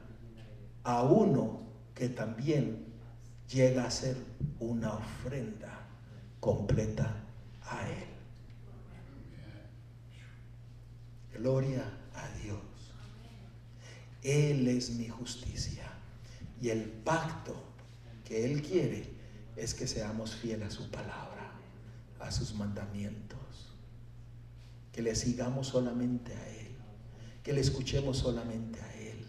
a uno que también llega a ser una ofrenda completa a Él. Gloria a Dios. Él es mi justicia. Y el pacto que Él quiere es que seamos fieles a su palabra, a sus mandamientos, que le sigamos solamente a Él, que le escuchemos solamente a Él.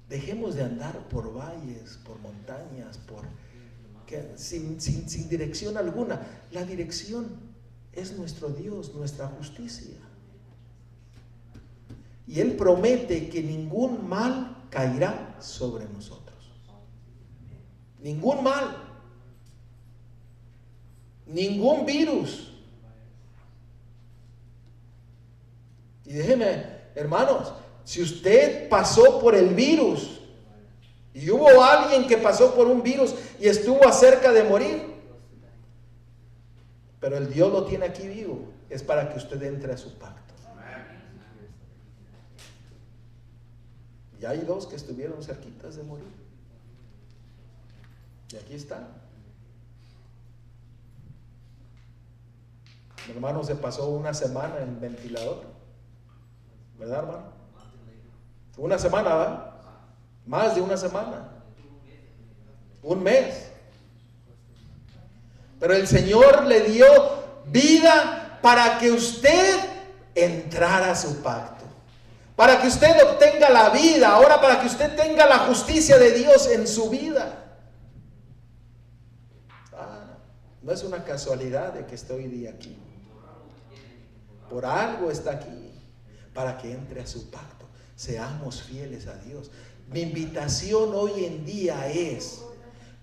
Dejemos de andar por valles, por montañas, sin dirección alguna. La dirección es nuestro Dios, nuestra justicia. Y Él promete que ningún mal caerá sobre nosotros. Ningún mal. Ningún virus. Y déjeme, hermanos, si usted pasó por el virus y hubo alguien que pasó por un virus y estuvo cerca de morir, pero el Dios lo tiene aquí vivo, es para que usted entre a su pacto. Ya hay 2 que estuvieron cerquitas de morir. Y aquí están. Mi hermano se pasó una semana en ventilador. ¿Verdad, hermano? Una semana, ¿verdad? Más de una semana. Un mes. Pero el Señor le dio vida para que usted entrara a su pacto. Para que usted obtenga la vida. Ahora para que usted tenga la justicia de Dios en su vida. No es una casualidad de que esté hoy día aquí. Por algo está aquí. Para que entre a su pacto. Seamos fieles a Dios. Mi invitación hoy en día es: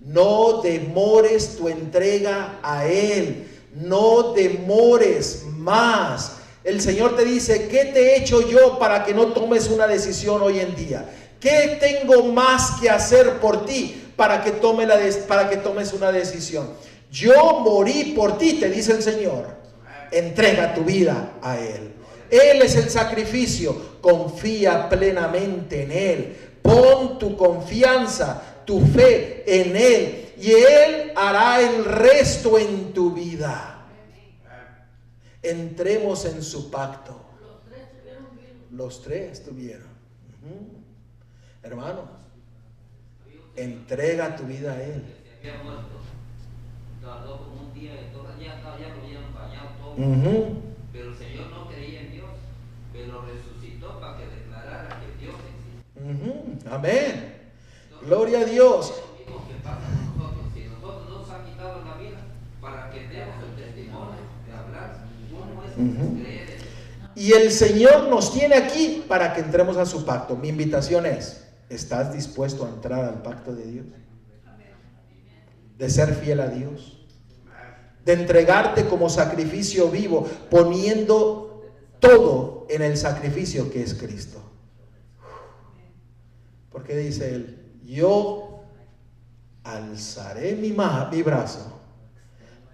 no demores tu entrega a Él. No demores más. El Señor te dice: ¿qué te he hecho yo para que no tomes una decisión hoy en día? ¿Qué tengo más que hacer por ti para que tomes una decisión? Yo morí por ti, te dice el Señor. Entrega tu vida a Él. Él es el sacrificio. Confía plenamente en Él. Pon tu confianza, tu fe en Él, y Él hará el resto en tu vida. Entremos en su pacto. Los 3 tuvieron. Hermano, entrega tu vida a Él. Tardó como un día, ya lo habían bañado todo. Pero el Señor no creía en Dios, pero resucitó para que declarara que Dios existe. Amén. Gloria a Dios. Es lo mismo que pasa con nosotros. Si nosotros nos han quitado la vida, para que demos el testimonio de hablar, ¿cómo es creer en Él? Y el Señor nos tiene aquí para que entremos a su pacto. Mi invitación es: ¿estás dispuesto a entrar al pacto de Dios? De ser fiel a Dios, de entregarte como sacrificio vivo, poniendo todo en el sacrificio que es Cristo. Porque dice Él: yo alzaré mi brazo,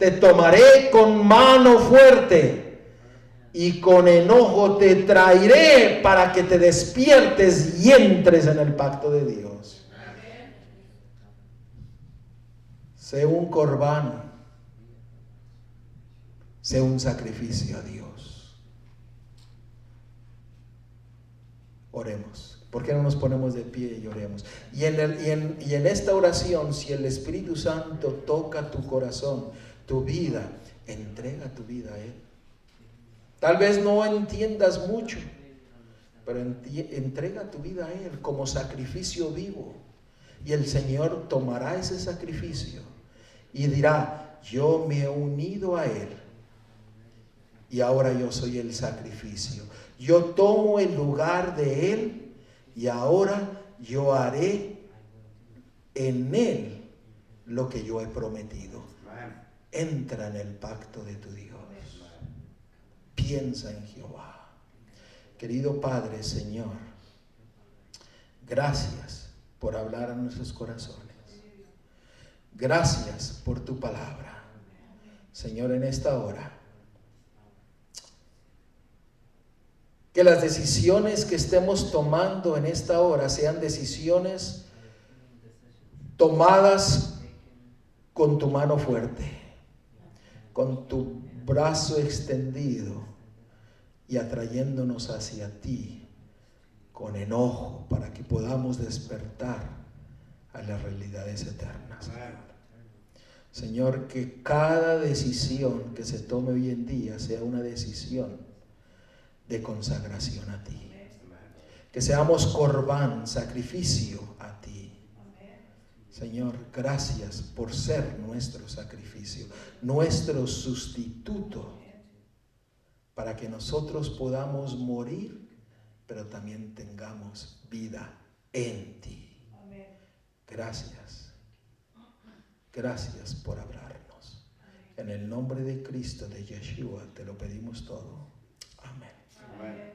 te tomaré con mano fuerte y con enojo te traeré para que te despiertes y entres en el pacto de Dios. Sé un corbán, sé un sacrificio a Dios. Oremos. ¿Por qué no nos ponemos de pie y oremos? Y en esta oración, si el Espíritu Santo toca tu corazón, tu vida, entrega tu vida a Él. Tal vez no entiendas mucho, pero entrega tu vida a Él como sacrificio vivo. Y el Señor tomará ese sacrificio y dirá: yo me he unido a Él y ahora yo soy el sacrificio. Yo tomo el lugar de Él y ahora yo haré en Él lo que yo he prometido. Entra en el pacto de tu Dios. Piensa en Jehová. Querido Padre, Señor, gracias por hablar a nuestros corazones. Gracias por tu palabra. Señor, en esta hora, que las decisiones que estemos tomando en esta hora sean decisiones tomadas con tu mano fuerte, con tu brazo extendido y atrayéndonos hacia ti con enojo para que podamos despertar a las realidades eternas. Señor, que cada decisión que se tome hoy en día sea una decisión de consagración a ti. Que seamos corbán, sacrificio a ti. Señor, gracias por ser nuestro sacrificio, nuestro sustituto, para que nosotros podamos morir, pero también tengamos vida en ti. Gracias. Gracias por hablarnos. En el nombre de Cristo, de Yeshua, te lo pedimos todo. Amén. Amén.